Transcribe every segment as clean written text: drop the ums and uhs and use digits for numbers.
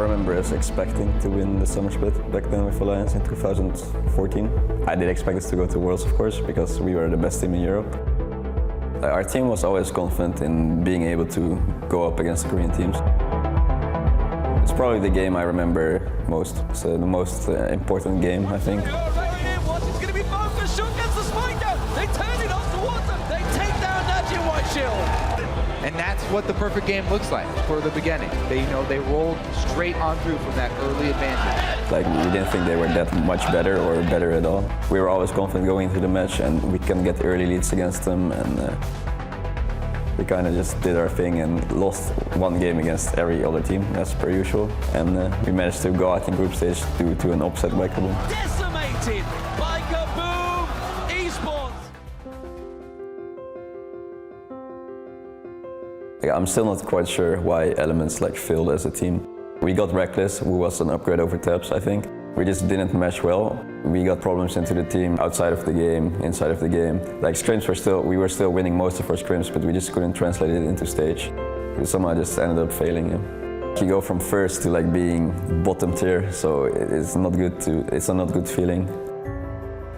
remember us expecting to win the summer split back then with Alliance in 2014. I did expect us to go to Worlds, of course, because we were the best team in Europe. Our team was always confident in being able to go up against the Korean teams. It's probably the game I remember most. It's the most important game, I think. It's going to be both. The shot gets the spike down. They turn it off towards them. They take down Najee White Shield. And that's what the perfect game looks like for the beginning. They rolled straight on through from that early advantage. Like, we didn't think they were that much better or better at all. We were always confident going into the match, and we can get early leads against them. And we kind of just did our thing and lost one game against every other team, as per usual. And we managed to go out in group stage due to an upset by Kaboom. Decimated by Kaboom Esports. I'm still not quite sure why Elements failed as a team. We got Reckless, who was an upgrade over Tabs, I think. We just didn't mesh well. We got problems into the team outside of the game, inside of the game. Scrims we were still winning most of our scrims, but we just couldn't translate it into stage. We somehow just ended up failing. You go from first to being bottom tier, so it's not good it's a not good feeling.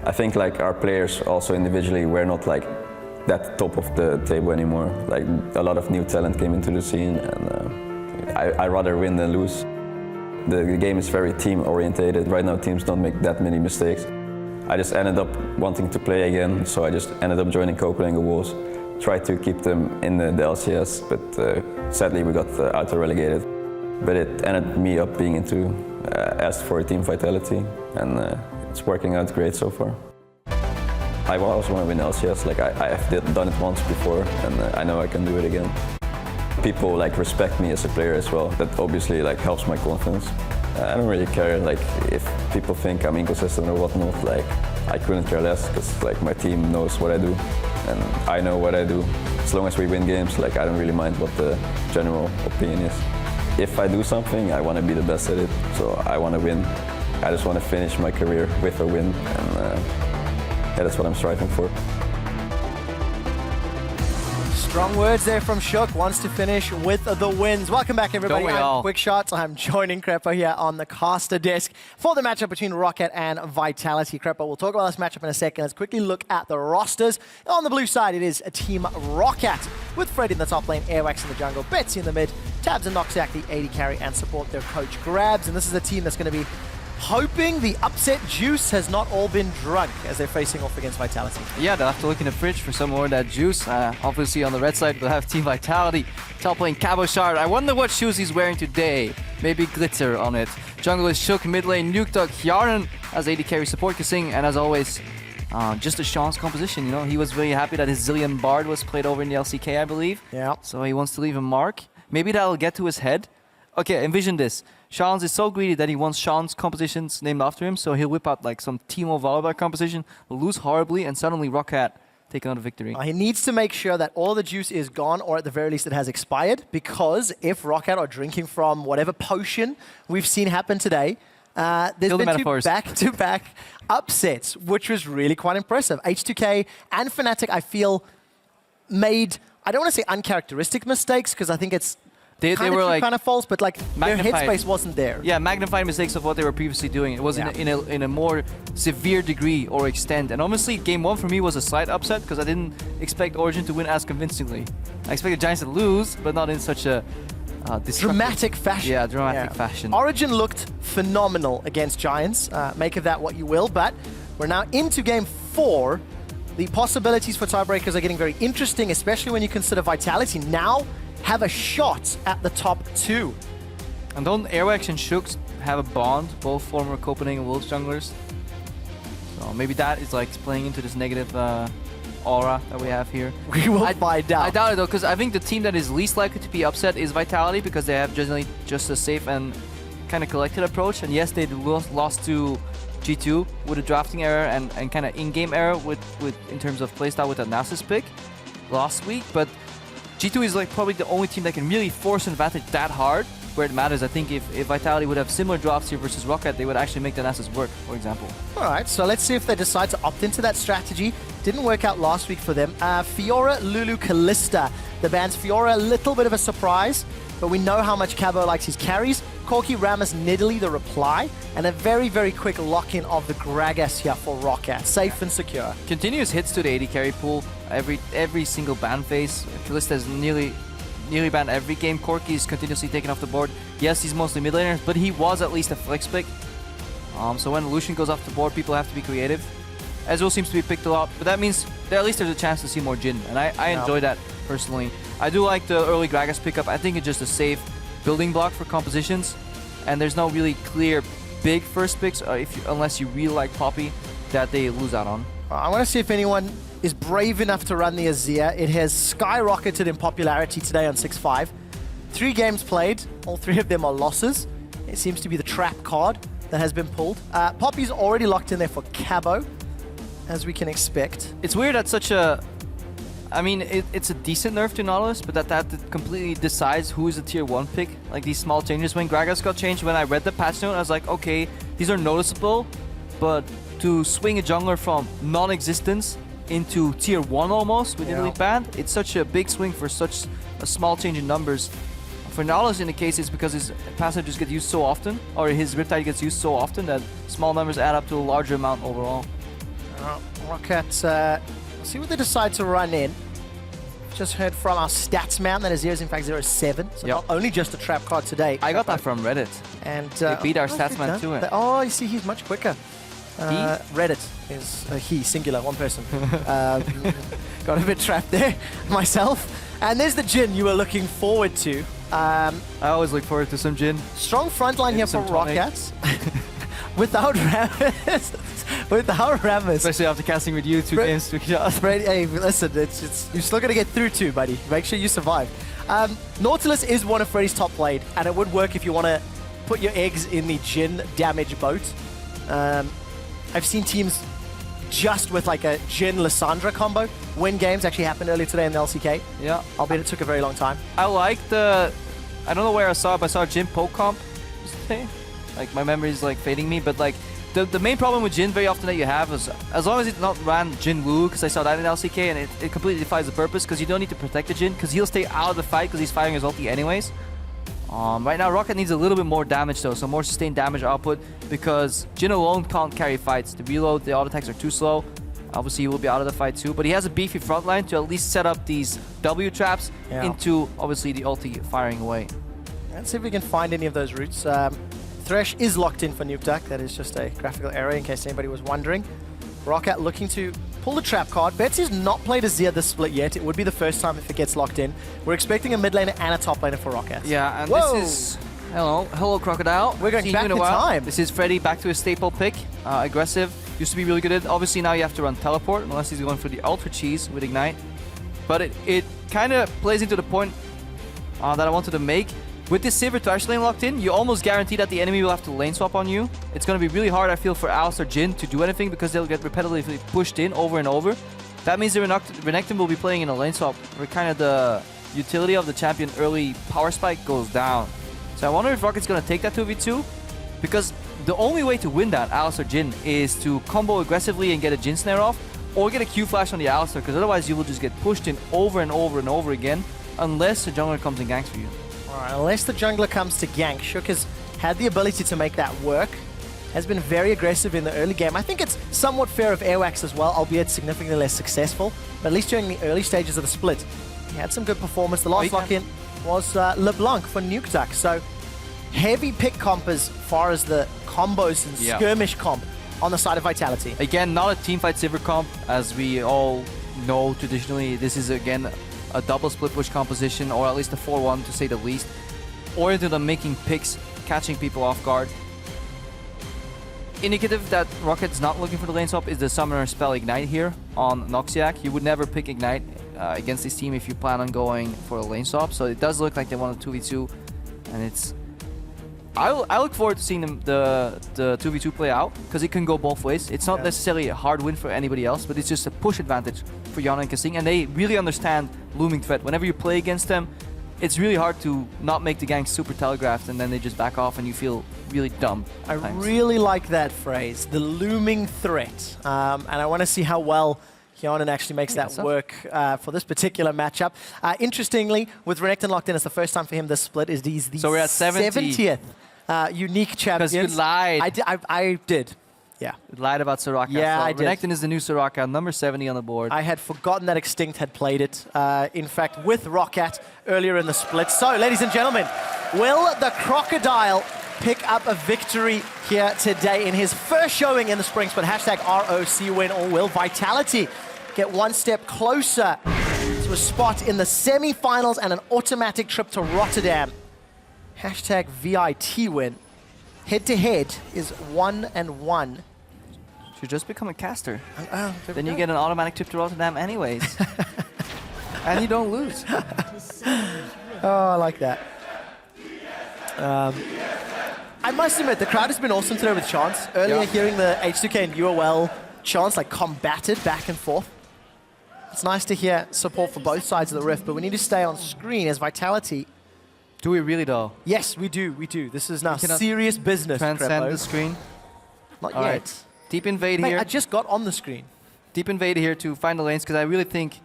I think our players also individually were not that top of the table anymore. A lot of new talent came into the scene, and I rather win than lose. The game is very team-orientated. Right now, teams don't make that many mistakes. I just ended up wanting to play again, so I just ended up joining Copenhagen Wolves. Tried to keep them in the LCS, but sadly we got auto-relegated. But it ended me up being asked for team vitality, and it's working out great so far. I also want to win LCS. I've done it once before, and I know I can do it again. People respect me as a player as well. That obviously helps my confidence. I don't really care if people think I'm inconsistent or whatnot. I couldn't care less, because my team knows what I do, and I know what I do. As long as we win games, I don't really mind what the general opinion is. If I do something, I want to be the best at it. So I want to win. I just want to finish my career with a win, and yeah, that's what I'm striving for. Strong words there from Shook, wants to finish with the wins. Welcome back, everybody. I'm Quick Shots. I'm joining Krepo here on the caster desk for the matchup between Roccat and Vitality. Krepo, we'll talk about this matchup in a second. Let's quickly look at the rosters. On the blue side, it is a team Roccat with Fred in the top lane, Airwax in the jungle, Betsy in the mid, Tabs and Noxiac the AD carry and support their coach Grabs. And this is a team that's going to be hoping the upset juice has not all been drunk as they're facing off against Vitality. Yeah, they'll have to look in the fridge for some more of that juice. Obviously on the red side, we'll have Team Vitality top lane Cabochard. I wonder what shoes he's wearing today. Maybe glitter on it. Jungle is Shook, mid lane Nuke Dog, Hjarnan as AD carry support Kasing, and as always, just a Sean's composition. He was really happy that his Zillion Bard was played over in the LCK, I believe. Yeah. So he wants to leave a mark. Maybe that'll get to his head. Okay, envision this. Sean's is so greedy that he wants Sean's compositions named after him, so he'll whip out some Timo Valberg composition, lose horribly, and suddenly Roccat take another victory. He needs to make sure that all the juice is gone, or at the very least it has expired, because if Roccat are drinking from whatever potion we've seen happen today, there's been two back-to-back upsets, which was really quite impressive. H2K and Fnatic, I feel, made, I don't want to say uncharacteristic mistakes, because I think it's they were kind of false, but their headspace wasn't there. Yeah, magnified mistakes of what they were previously doing. It was in a more severe degree or extent. And honestly, game one for me was a slight upset because I didn't expect Origin to win as convincingly. I expected Giants to lose, but not in such a dramatic fashion. Yeah, dramatic fashion. Origin looked phenomenal against Giants. Make of that what you will, but we're now into game 4. The possibilities for tiebreakers are getting very interesting, especially when you consider Vitality now have a shot at the top 2. And don't Airwax and Shooks have a bond, both former Copenhagen Wolves junglers? So maybe that is playing into this negative aura that we have here. We will find out. I doubt it though, because I think the team that is least likely to be upset is Vitality, because they have generally just a safe and kind of collected approach. And yes, they lost to G2 with a drafting error and kind of in-game error in terms of playstyle with that Nasus pick last week, but G2 is probably the only team that can really force an advantage that hard where it matters. I think if Vitality would have similar drafts here versus Roccat, they would actually make the Nasus work, for example. All right, so let's see if they decide to opt into that strategy. Didn't work out last week for them. Fiora, Lulu, Kalista. The bans Fiora, a little bit of a surprise, but we know how much Cabo likes his carries. Corki, Rammus, Nidalee the reply, and a very, very quick lock-in of the Gragas here for Roccat. Safe and secure. Continuous hits to the AD carry pool. Every single ban phase. Kalista has nearly banned every game. Corki is continuously taken off the board. Yes, he's mostly mid laners, but he was at least a flex pick. So when Lucian goes off the board, people have to be creative. Ezreal seems to be picked a lot, but that means that at least there's a chance to see more Jhin, and I enjoy that personally. I do like the early Gragas pickup. I think it's just a safe building block for compositions, and there's no really clear big first picks unless you really like Poppy that they lose out on. I want to see if anyone is brave enough to run the Azir. It has skyrocketed in popularity today on 6-5. 3 games played, all 3 of them are losses. It seems to be the trap card that has been pulled. Poppy's already locked in there for Cabo, as we can expect. It's weird that such a... I mean, it's a decent nerf to Nautilus, but that completely decides who is a tier 1 pick. Like these small changes. When Gragas got changed, when I read the patch note, I was like, okay, these are noticeable, but to swing a jungler from non-existence into tier 1 almost with Elite Band, it's such a big swing for such a small change in numbers. For Nautilus in the case, it's because his passive just gets used so often, or his Riptide gets used so often that small numbers add up to a larger amount overall. Roccat, see what they decide to run in. Just heard from our stats man that Azir is in fact 0-7, so not only just a trap card today. I got that from Reddit. And they beat our stats man to it. Oh, you see, he's much quicker. Reddit is he, singular, one person. Got a bit trapped there myself. And there's the Jhin you were looking forward to. I always look forward to some Jhin. Strong front line here for Roccat. Without Rammus. Without Rammus. Especially after casting with you 2 games to each other. Hey, listen, you're still going to get through 2, buddy. Make sure you survive. Nautilus is one of Freddy's top played, and it would work if you want to put your eggs in the Jhin damage boat. I've seen teams just with like a Jhin Lissandra combo win games. Actually happened earlier today in the LCK. Yeah. Albeit it took a very long time. I like the... I don't know where I saw it, but I saw Jhin poke comp today. Like, my memory is like fading me, but like, the main problem with Jhin very often that you have is, as long as it's not ran Jhin Woo, because I saw that in LCK, and it completely defies the purpose, because you don't need to protect the Jhin, because he'll stay out of the fight, because he's firing his ulti anyways. Right now, Roccat needs a little bit more damage though, so more sustained damage output, because Jhin alone can't carry fights. The reload, the auto attacks are too slow. Obviously, he will be out of the fight too, but he has a beefy front line to at least set up these W traps into, obviously, the ulti firing away. Let's see if we can find any of those routes. Thresh is locked in for Nuke Duck. That is just a graphical error in case anybody was wondering. Roccat looking to pull the trap card. Betsy's not played Azir this split yet. It would be the first time if it gets locked in. We're expecting a mid laner and a top laner for Roccat. Yeah, and this is... Hello, Crocodile. We're going back in time. This is Freddy back to his staple pick. Aggressive. Used to be really good at it. Obviously, now you have to run Teleport, unless he's going for the Ultra Cheese with Ignite. But it kind of plays into the point that I wanted to make. With this Sivir Thresh lane locked in, you almost guarantee that the enemy will have to lane swap on you. It's going to be really hard, I feel, for Alistar Jhin to do anything because they'll get repetitively pushed in over and over. That means the Renekton will be playing in a lane swap where kind of the utility of the champion early power spike goes down. So I wonder if Rocket's going to take that 2v2, because the only way to win that Alistar Jhin is to combo aggressively and get a Jhin snare off, or get a Q flash on the Alistar, because otherwise you will just get pushed in over and over and over again unless the jungler comes and ganks for you. Alright, unless the jungler comes to gank, Shook has had the ability to make that work. Has been very aggressive in the early game. I think it's somewhat fair of Airwax as well, albeit significantly less successful. But at least during the early stages of the split, he had some good performance. The last lock-in was LeBlanc for Nuke Duck. So heavy pick comp as far as the combos and skirmish comp on the side of Vitality. Again, not a teamfight Sivir comp, as we all know traditionally. This is again a double split push composition, or at least a 4-1 to say the least. Oriented on making picks, catching people off guard. Indicative that Rocket's not looking for the lane swap is the summoner spell Ignite here on Noxiac. You would never pick Ignite against this team if you plan on going for a lane swap, so it does look like they want a 2v2, and it's... I look forward to seeing the 2v2 play out, because it can go both ways. It's not necessarily a hard win for anybody else, but it's just a push advantage for Yana and Kasing, and they really understand looming threat. Whenever you play against them, it's really hard to not make the gank super telegraphed, and then they just back off and you feel really dumb. I really like that phrase, the looming threat. And I want to see how well Hyonan actually makes that work for this particular matchup. Interestingly, with Renekton locked in, it's the first time for him this split. He's the so we're at 70th unique champions. Because you lied. I did. Yeah. You lied about Soraka. Yeah, so I did. Renekton is the new Soraka, number 70 on the board. I had forgotten that Extinct had played it, in fact, with Roccat earlier in the split. So, ladies and gentlemen, will the Crocodile pick up a victory here today in his first showing in the Spring Split? Hashtag ROC win, or will Vitality get one step closer to a spot in the semi-finals and an automatic trip to Rotterdam? Hashtag VIT win. Head-to-head is 1-1. Should just become a caster. Then You get an automatic trip to Rotterdam anyways. And you don't lose. Oh, I like that. I must admit, the crowd has been awesome today with chants. Earlier, hearing the H2K and UOL chants like combated back and forth. It's nice to hear support for both sides of the rift, but we need to stay on screen as Vitality. Do we really though? Yes, we do. This is now serious business. Transcend the screen. Not All yet. right. Deep invade Mate, here. I just got on the screen. Deep invade here to find the lanes, because I really think...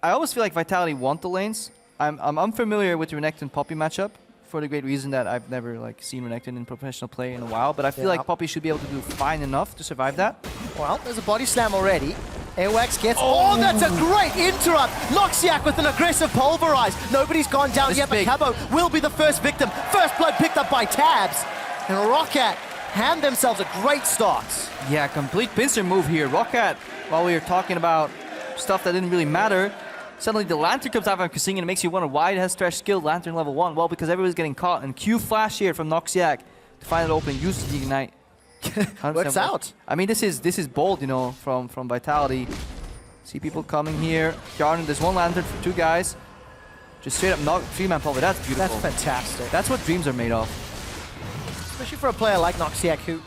I always feel like Vitality want the lanes. I'm unfamiliar with the Renekton Poppy matchup, for the great reason that I've never seen Renekton in professional play in a while, but I feel like Poppy should be able to do fine enough to survive that. Well, there's a body slam already. Airwax gets... Oh, that's a great interrupt! Noxiac with an aggressive pulverize. Nobody's gone down yet, but Cabo will be the first victim. First blood picked up by Tabs. And Roccat hand themselves a great start. Yeah, complete pincer move here. Roccat, while we were talking about stuff that didn't really matter, suddenly the Lantern comes out from Kasing and it makes you wonder why it has Thresh skill Lantern level 1. Well, because everybody's getting caught. And Q flash here from Noxiac to find it open, uses the Ignite. Works out. I mean, this is bold, you know, from Vitality. See people coming here. Jarden, there's one Lantern for 2 guys. Just straight up knock 3-man pulver. That's beautiful. That's fantastic. That's what dreams are made of. Especially for a player like Noxiac, who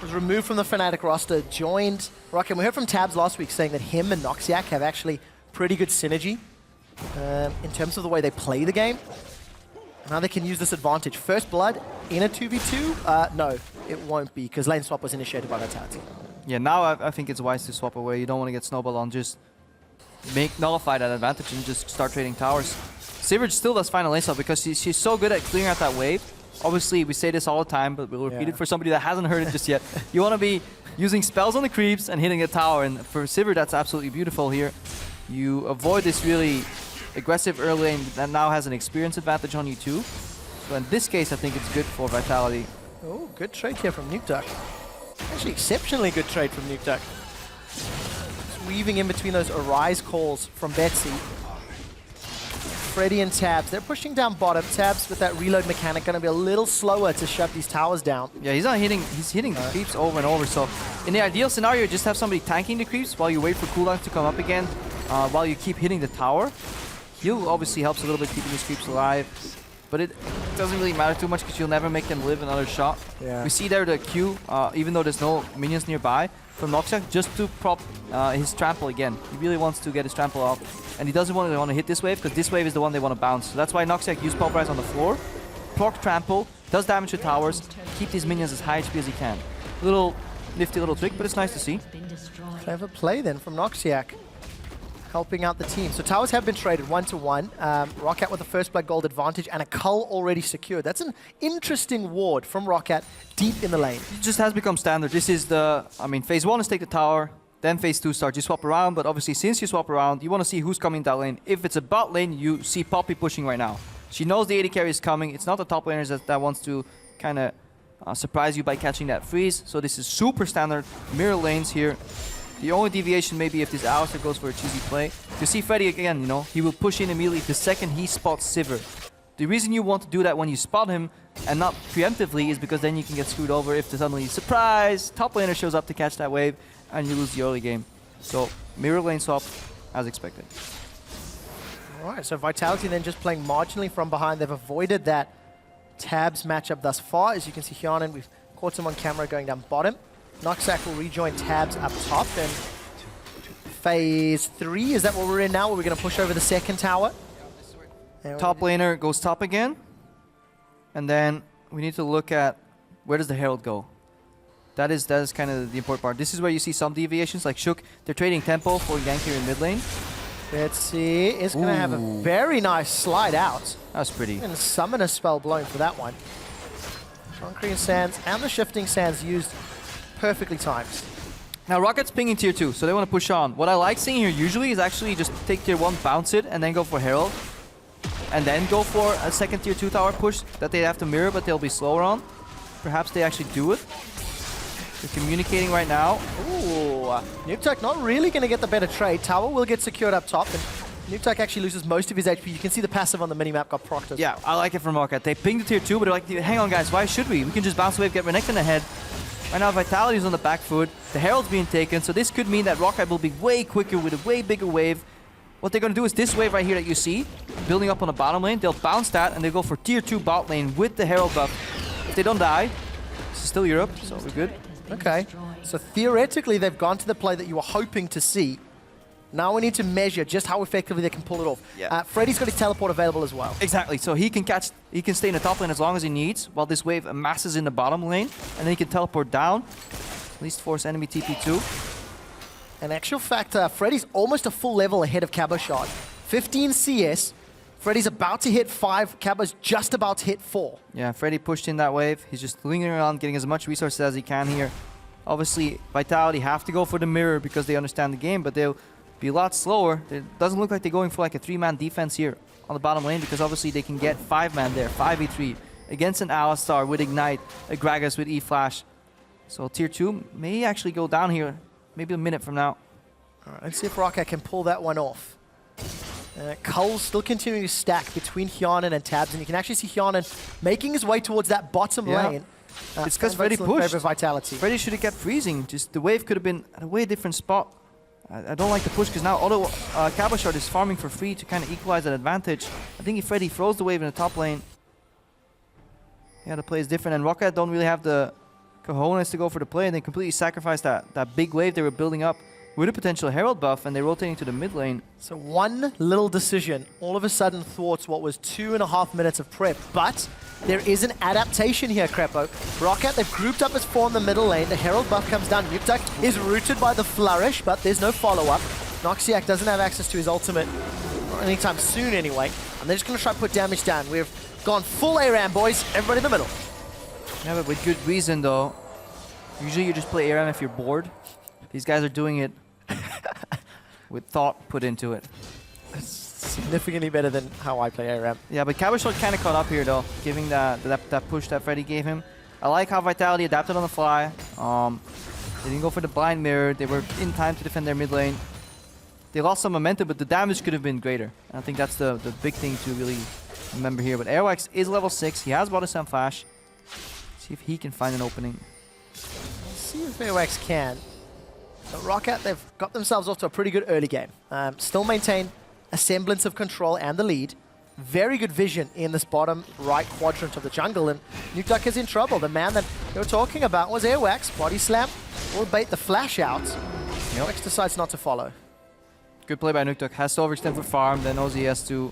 was removed from the Fnatic roster, joined Roccat. We heard from Tabs last week saying that him and Noxiac have actually pretty good synergy in terms of the way they play the game. Now they can use this advantage. First blood in a 2v2? No, it won't be, because lane swap was initiated by Vitality. Yeah, now I think it's wise to swap away. You don't want to get snowball on. Just nullify that advantage and just start trading towers. Sivert still does final lane swap because she's so good at clearing out that wave. Obviously, we say this all the time, but we'll repeat it for somebody that hasn't heard it just yet. You want to be using spells on the creeps and hitting a tower, and for Sivert, that's absolutely beautiful here. You avoid this really aggressive early lane that now has an experience advantage on you too. So in this case, I think it's good for Vitality. Oh, good trade here from Nukeduck. Actually, exceptionally good trade from Nukeduck. Just weaving in between those Arise calls from Betsy. Freddy and Tabs, they're pushing down bottom. Tabs with that reload mechanic going to be a little slower to shut these towers down. Yeah, he's hitting the creeps over and over. So in the ideal scenario, you just have somebody tanking the creeps while you wait for cooldowns to come up again, while you keep hitting the tower. Heal obviously helps a little bit keeping these creeps alive, but it doesn't really matter too much because you'll never make them live another shot. Yeah. We see there the Q, even though there's no minions nearby, from Noxiac just to prop his trample again. He really wants to get his trample out, and he doesn't want to hit this wave because this wave is the one they want to bounce. So that's why Noxiac used Pulverize on the floor, proc trample, does damage to towers, keep these minions as high HP as he can. Little nifty little trick, but it's nice to see. Clever play then from Noxiac, helping out the team. So towers have been traded 1-1. Roccat with the first blood gold advantage and a cull already secured. That's an interesting ward from Roccat deep in the lane. It just has become standard. This is the, I mean, phase 1 is take the tower, then phase 2 starts. You swap around, but obviously since you swap around, you want to see who's coming down lane. If it's a bot lane, you see Poppy pushing right now. She knows the AD carry is coming. It's not the top laners that wants to kind of surprise you by catching that freeze. So this is super standard mirror lanes here. The only deviation maybe if this Alistair goes for a cheesy play. You see Freddy again, you know, he will push in immediately the second he spots Sivert. The reason you want to do that when you spot him and not preemptively is because then you can get screwed over if suddenly, surprise, top laner shows up to catch that wave and you lose the early game. So mirror lane swap as expected. Alright, so Vitality then just playing marginally from behind. They've avoided that Tabs matchup thus far. As you can see, Hyanin, we've caught him on camera going down bottom. Noxiac will rejoin Tabs up top, and phase 3, is that what we're in now? Are we going to push over the second tower? Top laner goes top again, and then we need to look at where does the Herald go. That is kind of the important part. This is where you see some deviations, like Shook, they're trading tempo for gank here in mid lane. Betsy is going to have a very nice slide out. That was pretty. And summon a spell blown for that one. Concrete sands and the shifting sands used perfectly timed. Now Rocket's pinging tier 2, so they want to push on. What I like seeing here usually is actually just take tier 1, bounce it, and then go for Herald. And then go for a second tier 2 tower push that they have to mirror, but they'll be slower on. Perhaps they actually do it. They're communicating right now. Ooh, Nuketech not really going to get the better trade. Tower will get secured up top, and Nuketech actually loses most of his HP. You can see the passive on the minimap got procced as well. Yeah, I like it from Roccat. They pinged the tier 2, but they're like, hang on guys, why should we? We can just bounce the wave, get Renekton ahead. Right now Vitality's on the back foot. The Herald's being taken, so this could mean that Roccat will be way quicker with a way bigger wave. What they're going to do is this wave right here that you see, building up on the bottom lane, they'll bounce that and they go for tier 2 bot lane with the Herald buff. If they don't die, this is still Europe, so we're good. Okay, so theoretically they've gone to the play that you were hoping to see. Now we need to measure just how effectively they can pull it off. Yeah. Freddy's got his teleport available as well. Exactly, so he can stay in the top lane as long as he needs, while this wave amasses in the bottom lane, and then he can teleport down, at least force enemy TP2. In actual fact, Freddy's almost a full level ahead of Cabochard. 15 CS, Freddy's about to hit 5, Cabo's just about to hit 4. Yeah, Freddy pushed in that wave. He's just lingering around, getting as much resources as he can here. Obviously, Vitality have to go for the mirror because they understand the game, but they'll be a lot slower. It doesn't look like they're going for like a 3-man defense here on the bottom lane because obviously they can get 5-man there, 5v3 against an Alistar with Ignite, a Gragas with E-Flash. So tier 2 may actually go down here, maybe a minute from now. All right, let's see if Roccat can pull that one off. Cull's still continuing to stack between Hyanan and Tabs, and you can actually see Hyanan making his way towards that bottom lane. It's because Freddy pushed. Vitality. Freddy should have kept freezing. Just the wave could have been at a way different spot. I don't like the push because now although Cabochard is farming for free to kind of equalize that advantage, I think if Freddy throws the wave in the top lane, yeah, the play is different. And Roccat don't really have the cojones to go for the play, and they completely sacrificed that big wave they were building up with a potential Herald buff, and they're rotating to the mid lane. So one little decision all of a sudden thwarts what was 2.5 minutes of prep, but there is an adaptation here, Crepo. Roccat, they've grouped up as 4 in the middle lane. The Herald buff comes down. Nuketech is rooted by the Flourish, but there's no follow-up. Noxiac doesn't have access to his ultimate anytime soon anyway, and they're just going to try to put damage down. We've gone full ARAM, boys. Everybody in the middle. Yeah, but with good reason, though. Usually you just play ARAM if you're bored. These guys are doing it with thought put into it. It's significantly better than how I play ARAM. Yeah, but Cabochard kind of caught up here, though, giving that push that Freddy gave him. I like how Vitality adapted on the fly. They didn't go for the blind mirror. They were in time to defend their mid lane. They lost some momentum, but the damage could have been greater. And I think that's the big thing to really remember here. But Airwax is level 6. He has bought a Sun Flash. See if he can find an opening. Let's see if Airwax can. But Roccat, they've got themselves off to a pretty good early game. Still maintain a semblance of control and the lead. Very good vision in this bottom right quadrant of the jungle, and Nuketech is in trouble. The man that they were talking about was Airwax. Body slam will bait the flash out. Airwax decides not to follow. Good play by Nuketech. Has to overextend for farm, then knows he has to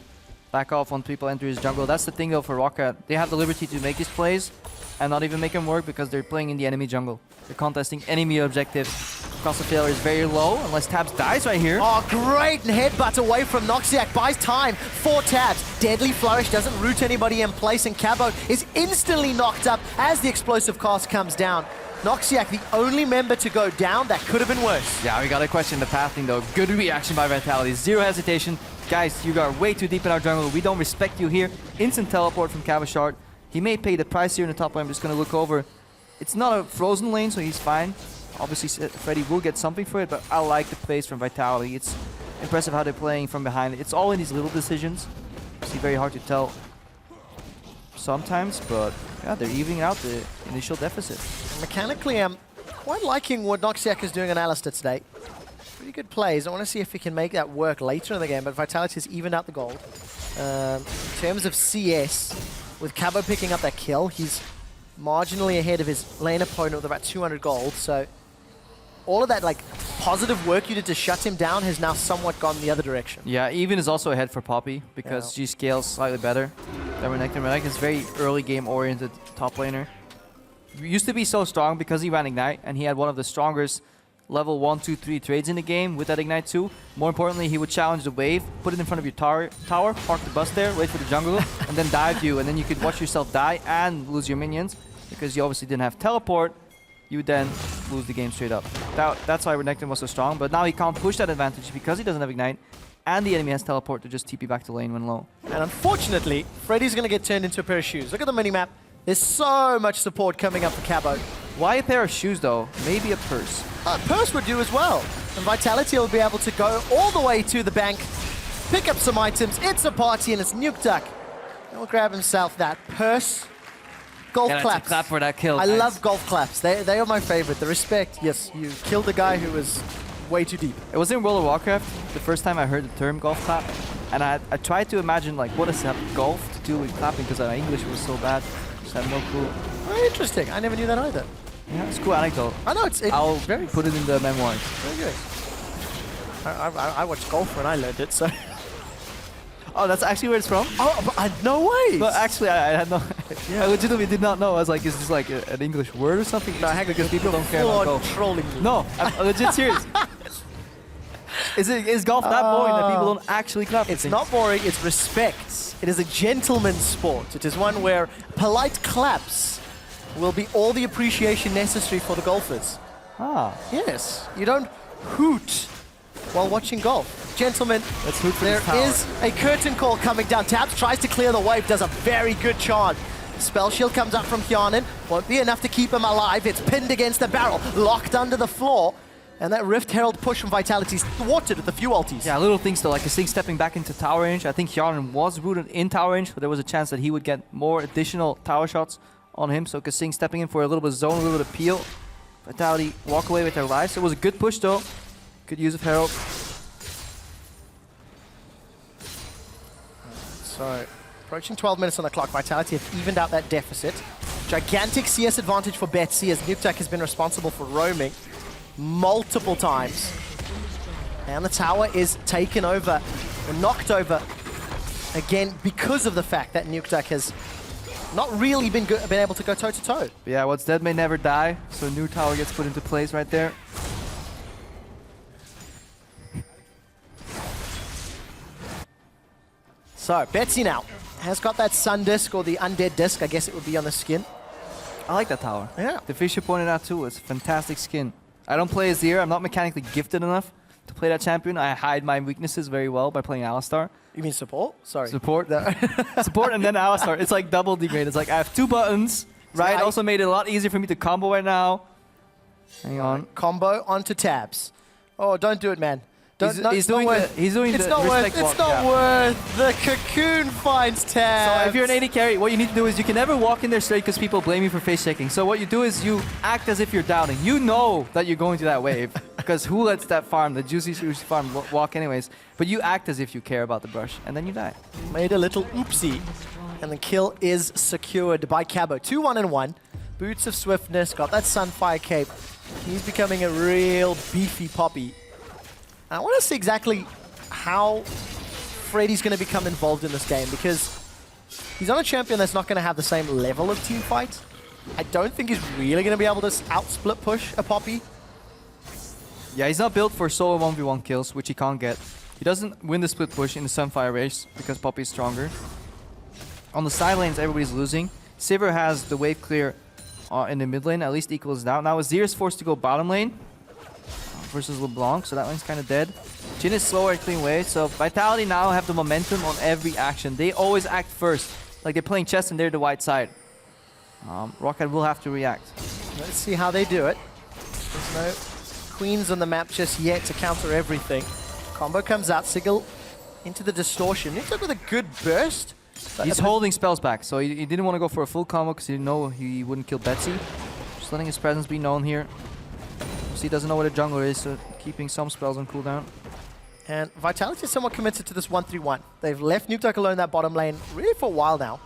back off when people enter his jungle. That's the thing though for Roccat. They have the liberty to make these plays and not even make them work because they're playing in the enemy jungle. They're contesting enemy objectives. Cost of failure is very low unless Tabs dies right here. Oh, great! And headbutt away from Noxiac. Buys time for Tabs. Deadly Flourish doesn't root anybody in place, and Cabo is instantly knocked up as the explosive cast comes down. Noxiac, the only member to go down. That could have been worse. Yeah, we gotta question the pathing though. Good reaction by Vitality. Zero hesitation. Guys, you got way too deep in our jungle. We don't respect you here. Instant teleport from Cabochard. He may pay the price here in the top lane. I'm just gonna look over. It's not a frozen lane, so he's fine. Obviously, Freddy will get something for it, but I like the plays from Vitality. It's impressive how they're playing from behind. It's all in these little decisions. It's very hard to tell sometimes, but yeah, they're evening out the initial deficit. Mechanically, I'm quite liking what Noxiac is doing on Alistar today. Pretty good plays. I want to see if he can make that work later in the game, but Vitality has evened out the gold. In terms of CS, with Cabo picking up that kill, he's marginally ahead of his lane opponent with about 200 gold, so all of that like positive work you did to shut him down has now somewhat gone the other direction. Yeah, Even is also ahead for Poppy because she scales slightly better than Renekton. Renekton is very early game oriented top laner. He used to be so strong because he ran Ignite and he had one of the strongest level 1, 2, 3 trades in the game with that Ignite 2. More importantly, he would challenge the wave, put it in front of your tower, park the bus there, wait for the jungle, and then dive you, and then you could watch yourself die and lose your minions. because you obviously didn't have teleport, you would then lose the game straight up. That's why Renekton was so strong, but now he can't push that advantage because he doesn't have Ignite, and the enemy has teleport to just TP back to lane when low. And unfortunately, Freddy's going to get turned into a pair of shoes. Look at the minimap. There's so much support coming up for Cabo. Why a pair of shoes though? Maybe a purse. Purse would do as well. And Vitality will be able to go all the way to the bank, pick up some items. It's a party and it's Nukeduck. He'll grab himself that purse. Golf claps. Clap for that kill. I love golf claps. They are my favorite. The respect. Yes, you killed a guy who was way too deep. It was in World of Warcraft the first time I heard the term golf clap, and I tried to imagine like what does that golf to do with clapping because my English was so bad. Just have no clue. Very interesting. I never knew that either. Yeah, it's a cool anecdote. I know I'll very put it in the memoirs. very good. I watched golf when I learned it, so. Oh, that's actually where it's from? Oh, but no way. No, actually, I had no. I legitimately did not know. I was like, is this like an English word or something? No, because people don't care about golf. Trolling me. No, I'm legit serious. Is golf that boring that people don't actually clap? It's not boring, it's respect. It is a gentleman's sport. It is one where polite claps will be all the appreciation necessary for the golfers. Ah. Yes, you don't hoot while watching golf. Gentlemen, Let's hoot for there this tower. is a curtain call coming down. Tabs tries to clear the wave, does a very good charge. Spell shield comes up from Hjarnan. Won't be enough to keep him alive. It's pinned against the barrel, locked under the floor. And that Rift Herald push from Vitality is thwarted with a few ultis. Yeah, little things though, like Kasing stepping back into tower range. I think Hjarnan was rooted in tower range, but there was a chance that he would get more additional tower shots on him. So Kasing stepping in for a little bit of zone, a little bit of peel. Vitality walk away with their lives. It was a good push though. Good use of Herald. So, approaching 12 minutes on the clock, Vitality have evened out that deficit. Gigantic CS advantage for Betsy as Nukeduck has been responsible for roaming multiple times. And the tower is taken over, or knocked over, again because of the fact that Nukeduck has not really been able to go toe-to-toe. Yeah, what's dead may never die, so new tower gets put into place right there. So, Betsy now has got that Sun Disc, or the Undead Disc, I guess it would be on the skin. I like that tower. Yeah. The Fisher pointed out too, it's a fantastic skin. I don't play Azir, I'm not mechanically gifted enough to play that champion. I hide my weaknesses very well by playing Alistar. You mean support? Sorry. Support. Support and then Alistar. It's like double degrade. It's like I have 2 buttons, right? Also made it a lot easier for me to combo right now. Hang on. Combo onto tabs. Oh, don't do it, man. He's doing the respect walk. It's not worth. The cocoon finds tabs. So if you're an AD carry, what you need to do is you can never walk in there straight because people blame you for face checking. So what you do is you act as if you're doubting. You know that you're going to that wave because who lets that farm, the juicy farm, walk anyways? But you act as if you care about the brush and then you die. Made a little oopsie, and the kill is secured by Cabo. 2-1-1. Boots of Swiftness, got that Sunfire Cape. He's becoming a real beefy poppy. I want to see exactly how Freddy's going to become involved in this game, because he's on a champion that's not going to have the same level of team fight. I don't think he's really going to be able to out-split push a Poppy. Yeah, he's not built for solo 1v1 kills, which he can't get. He doesn't win the split push in the Sunfire race because Poppy's stronger. On the side lanes, everybody's losing. Sivir has the wave clear in the mid lane, at least equals out. Now Azir is forced to go bottom lane versus LeBlanc, so that lane's kind of dead. Jhin is slower at clean wave, so Vitality now have the momentum on every action. They always act first, like they're playing chess and they're the white side. Roccat will have to react. Let's see how they do it. There's no queens on the map just yet to counter everything. Combo comes out, Sigil into the distortion. Looks like with a good burst. He's holding spells back, so he didn't want to go for a full combo because he didn't know he wouldn't kill Betsy. Just letting his presence be known here. He doesn't know what a jungler is, so keeping some spells on cooldown. And Vitality is somewhat committed to this 1-3-1. They've left Nukeduck alone that bottom lane really for a while now.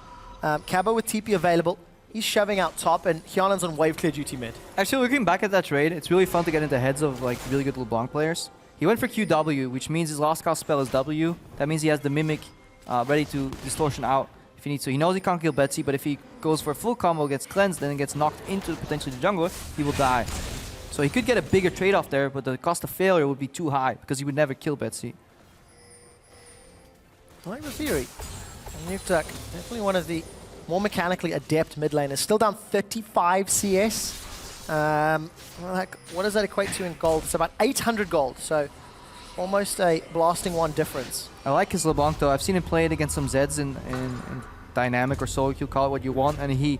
Cabo with TP available. He's shoving out top, and Hjarnan's on wave clear duty mid. Actually, looking back at that trade, it's really fun to get into heads of like really good LeBlanc players. He went for QW, which means his last cast spell is W. That means he has the Mimic ready to distortion out if he needs to. He knows he can't kill Betsy, but if he goes for a full combo, gets cleansed, then gets knocked into potentially the jungler, he will die. So he could get a bigger trade-off there, but the cost of failure would be too high because he would never kill Betsy. I like the theory. And Nukeduck, definitely one of the more mechanically adept mid laners. Still down 35 CS. Like, what does that equate to in gold? It's about 800 gold, so almost a blasting one difference. I like his LeBlanc though. I've seen him play it against some Zeds in Dynamic or so, you call it what you want, and he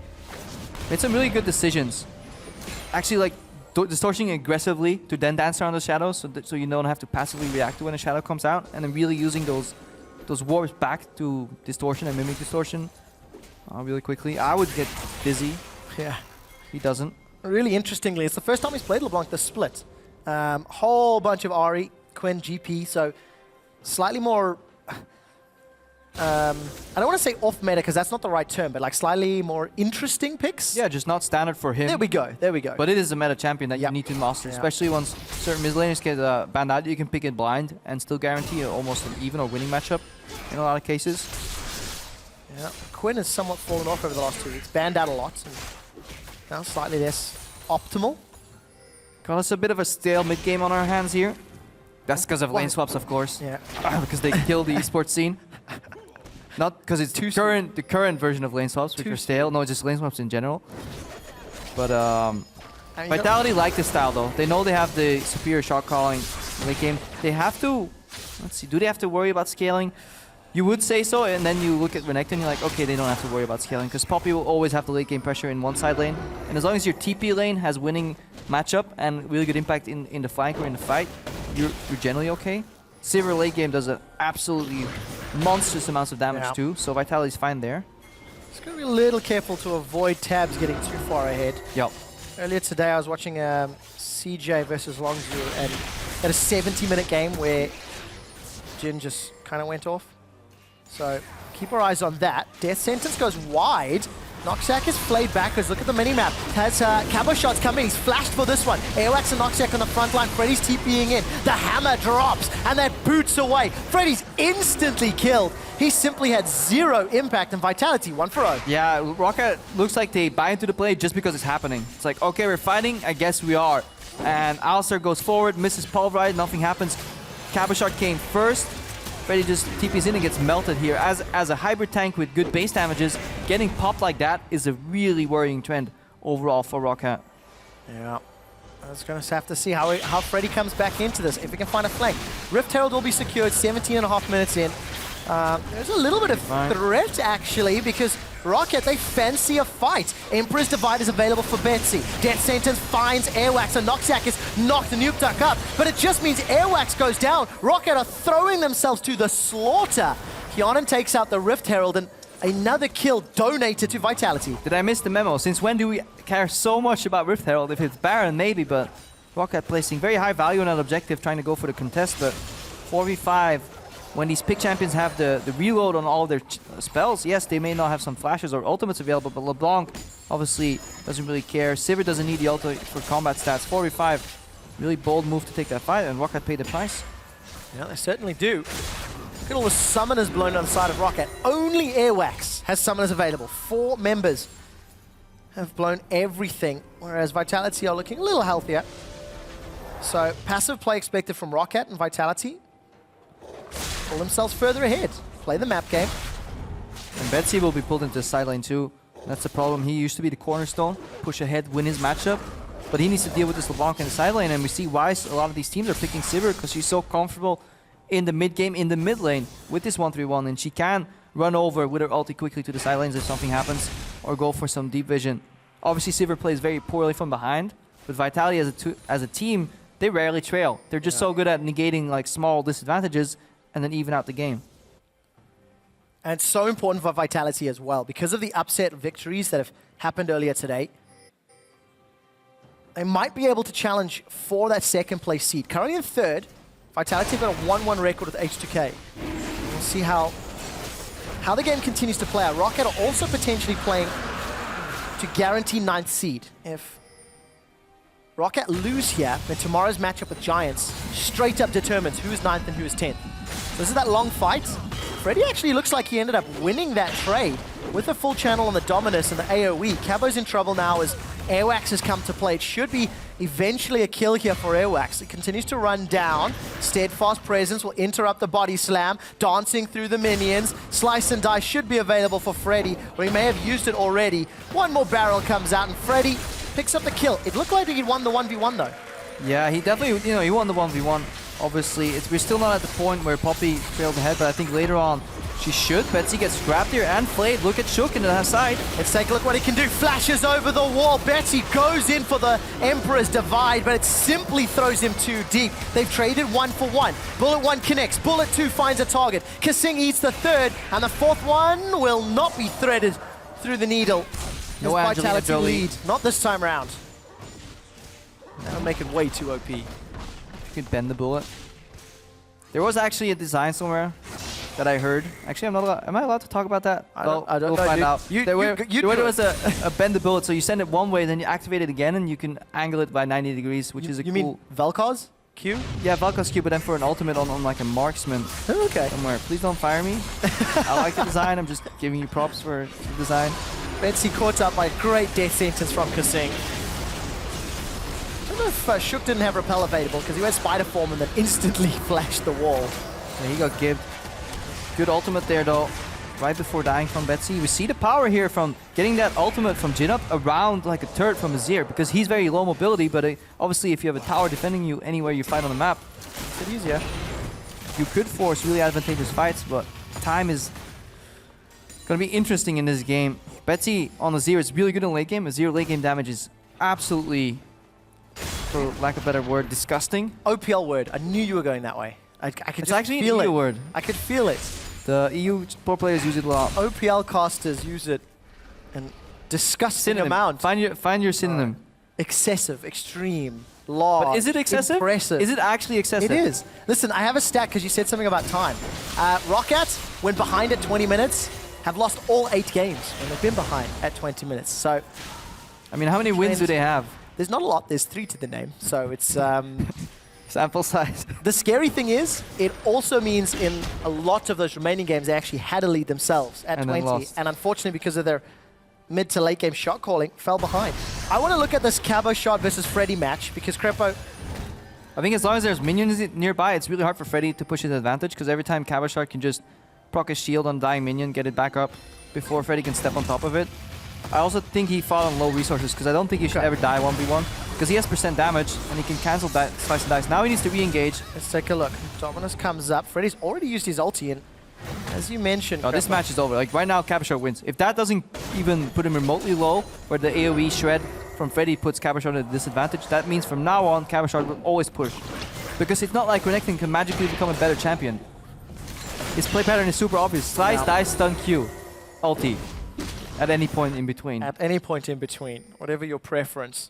made some really good decisions. Actually, like, distorting aggressively to then dance around the shadows so you don't have to passively react to when a shadow comes out, and then really using those warps back to distortion and mimic distortion really quickly. I would get dizzy. Yeah. He doesn't. Really interestingly, it's the first time he's played LeBlanc this split. Whole bunch of Ahri, Quinn, GP, so slightly more... I don't want to say off meta because that's not the right term, but like slightly more interesting picks. Yeah, just not standard for him. There we go, there we go. But it is a meta champion that you need to master, especially once certain mid laners get banned out. You can pick it blind and still guarantee almost an even or winning matchup in a lot of cases. Yeah, Quinn has somewhat fallen off over the last 2 weeks, banned out a lot, and now slightly less optimal. Got us a bit of a stale mid game on our hands here. That's because of lane swaps, of course. Yeah. Because they killed the esports scene. Not because it's the current version of lane swaps, which are stale. No, it's just lane swaps in general. But Vitality like this style though. They know they have the superior shot calling late game. They have to, let's see, do they have to worry about scaling? You would say so, and then you look at Renekton and you're like, okay, they don't have to worry about scaling because Poppy will always have the late game pressure in one side lane. And as long as your TP lane has winning matchup and really good impact in the flank or in the fight, you're generally okay. Sivir late game does an absolutely monstrous amounts of damage too, so Vitality's fine there. Just gotta be a little careful to avoid tabs getting too far ahead. Yep. Earlier today I was watching CJ versus Longzhu and had a 70-minute game where Jin just kind of went off. So keep our eyes on that. Death Sentence goes wide. Noxac is played backwards. Look at the minimap. Has cabo shots coming. He's flashed for this one. Airwax and Noxac on the front line. Freddy's TPing in. The hammer drops and that boots away. Freddy's instantly killed. He simply had 0 impact and Vitality 1-0. Yeah, Roccat looks like they buy into the play just because it's happening. It's like, okay, we're fighting. I guess we are. And Alistair goes forward, misses Pulveride. Nothing happens. Cabo shot came first. Freddy just TPs in and gets melted here. As a hybrid tank with good base damages, getting popped like that is a really worrying trend overall for Roccat. Yeah. I was going to have to see how Freddy comes back into this, if we can find a flank. Rift Herald will be secured 17.5 minutes in. There's a little bit of threat, actually, because Roccat, they fancy a fight. Emperor's Divide is available for Betsy. Death Sentence finds Airwax, and Noxac is knocked the nuke duck up. But it just means Airwax goes down. Roccat are throwing themselves to the slaughter. Hyonan takes out the Rift Herald, and another kill donated to Vitality. Did I miss the memo? Since when do we care so much about Rift Herald? If it's Baron, maybe, but Roccat placing very high value on that objective, trying to go for the contest, but 4v5. When these pick champions have the reload on all their spells, yes, they may not have some flashes or ultimates available, but LeBlanc obviously doesn't really care. Sivir doesn't need the ultimate for combat stats. 4v5, really bold move to take that fight, and Roccat paid the price. Yeah, they certainly do. Look at all the summoners blown on the side of Roccat. Only Airwax has summoners available. 4 members have blown everything, whereas Vitality are looking a little healthier. So passive play expected from Roccat and Vitality. Pull themselves further ahead. Play the map game. And Betsy will be pulled into the side lane too. That's the problem. He used to be the cornerstone, push ahead, win his matchup. But he needs to deal with this LeBlanc in the side lane, and we see why a lot of these teams are picking Sivir, because she's so comfortable in the mid game, in the mid lane with this 1-3-1, and she can run over with her ulti quickly to the side lanes if something happens, or go for some deep vision. Obviously Sivir plays very poorly from behind, but Vitality as a team, they rarely trail. They're just so good at negating like small disadvantages and then even out the game. And it's so important for Vitality as well, because of the upset victories that have happened earlier today. They might be able to challenge for that second place seed. Currently in third, Vitality have got a 1-1 record with H2K. We'll see how the game continues to play out. Roccat are also potentially playing to guarantee 9th seed. If Roccat lose here, then tomorrow's matchup with Giants straight up determines who is 9th and who is 10th. So this is that long fight. Freddy actually looks like he ended up winning that trade. with a full channel on the Dominus and the AoE, Cabo's in trouble now as Airwax has come to play. It should be eventually a kill here for Airwax. It continues to run down. Steadfast Presence will interrupt the body slam, dancing through the minions. Slice and Die should be available for Freddy, or he may have used it already. One more barrel comes out, and Freddy picks up the kill. It looked like he won the 1v1 though. Yeah, he definitely, he won the 1v1. Obviously, we're still not at the point where Poppy trailed ahead, but I think later on she should. Betsy gets grabbed here and flayed. Look at Shook into that side. Let's take a look what he can do. Flashes over the wall. Betsy goes in for the Emperor's Divide, but it simply throws him too deep. They've traded 1 for 1. Bullet 1 connects. Bullet 2 finds a target. Kasing eats the third, and the fourth one will not be threaded through the needle. No His Angelina Vitality Jolie. lead. Not this time round. That'll make it way too OP. You could bend the bullet. There was actually a design somewhere that I heard. Actually, am I allowed to talk about that? I don't we'll know, find dude. out. There was do a bend the bullet, so you send it one way, then you activate it again, and you can angle it by 90 degrees, which is a You cool... mean Vel'Koz? Q? Yeah, Valkos Q, but then for an ultimate on like a marksman Oh, okay. somewhere. Please don't fire me. I like the design. I'm just giving you props for the design. Betsy caught up by a great death sentence from Kasing. I don't know if Shook didn't have repel available because he went Spider Form and then instantly flashed the wall. Yeah, he got gibbed. Good ultimate there though, right before dying from Betsy. We see the power here from getting that ultimate from Jinup around like a turret from Azir, because he's very low mobility, but obviously if you have a tower defending you anywhere you fight on the map, it's a bit easier. You could force really advantageous fights, but time is gonna be interesting in this game. Betsy on Azir is really good in late game. Azir late game damage is absolutely, for lack of a better word, disgusting. OPL word. I knew you were going that way. I could It's just actually feel an EU it. word. I could feel it. The EU pro players use it a lot. OPL casters use it in disgusting Synonym. amount. Find your synonym. Excessive, extreme, large, But is it excessive? impressive. Is it actually excessive? It is. Listen, I have a stat because you said something about time. Roccat, when behind at 20 minutes, have lost all 8 games when they've been behind at 20 minutes. So I mean, how many wins do they have? there's not a lot. There's 3 to the name. So it's... Sample size. The scary thing is, it also means in a lot of those remaining games, they actually had a lead themselves at And then 20. lost. And unfortunately, because of their mid to late game shot calling, fell behind. I want to look at this Cabo Shot versus Freddy match because Crepo... I think as long as there's minions nearby, it's really hard for Freddy to push his advantage, because every time Cabashard can just proc his shield on dying minion, get it back up before Freddy can step on top of it. I also think he fought on low resources, because I don't think he should ever die 1v1, because he has % damage and he can cancel that slice and dice. Now he needs to re-engage. Let's take a look. Dominus comes up. Freddy's already used his ulti, and as you mentioned... No, this Crepo, match is over. Like right now, Cabashard wins. If that doesn't even put him remotely low, where the AoE shred from Freddy puts Cabashard at a disadvantage, that means from now on, Cabashard will always push. Because it's not like Renekton can magically become a better champion. His play pattern is super obvious. Slice, dice, stun, Q. Ulti. At any point in between. At any point in between, whatever your preference.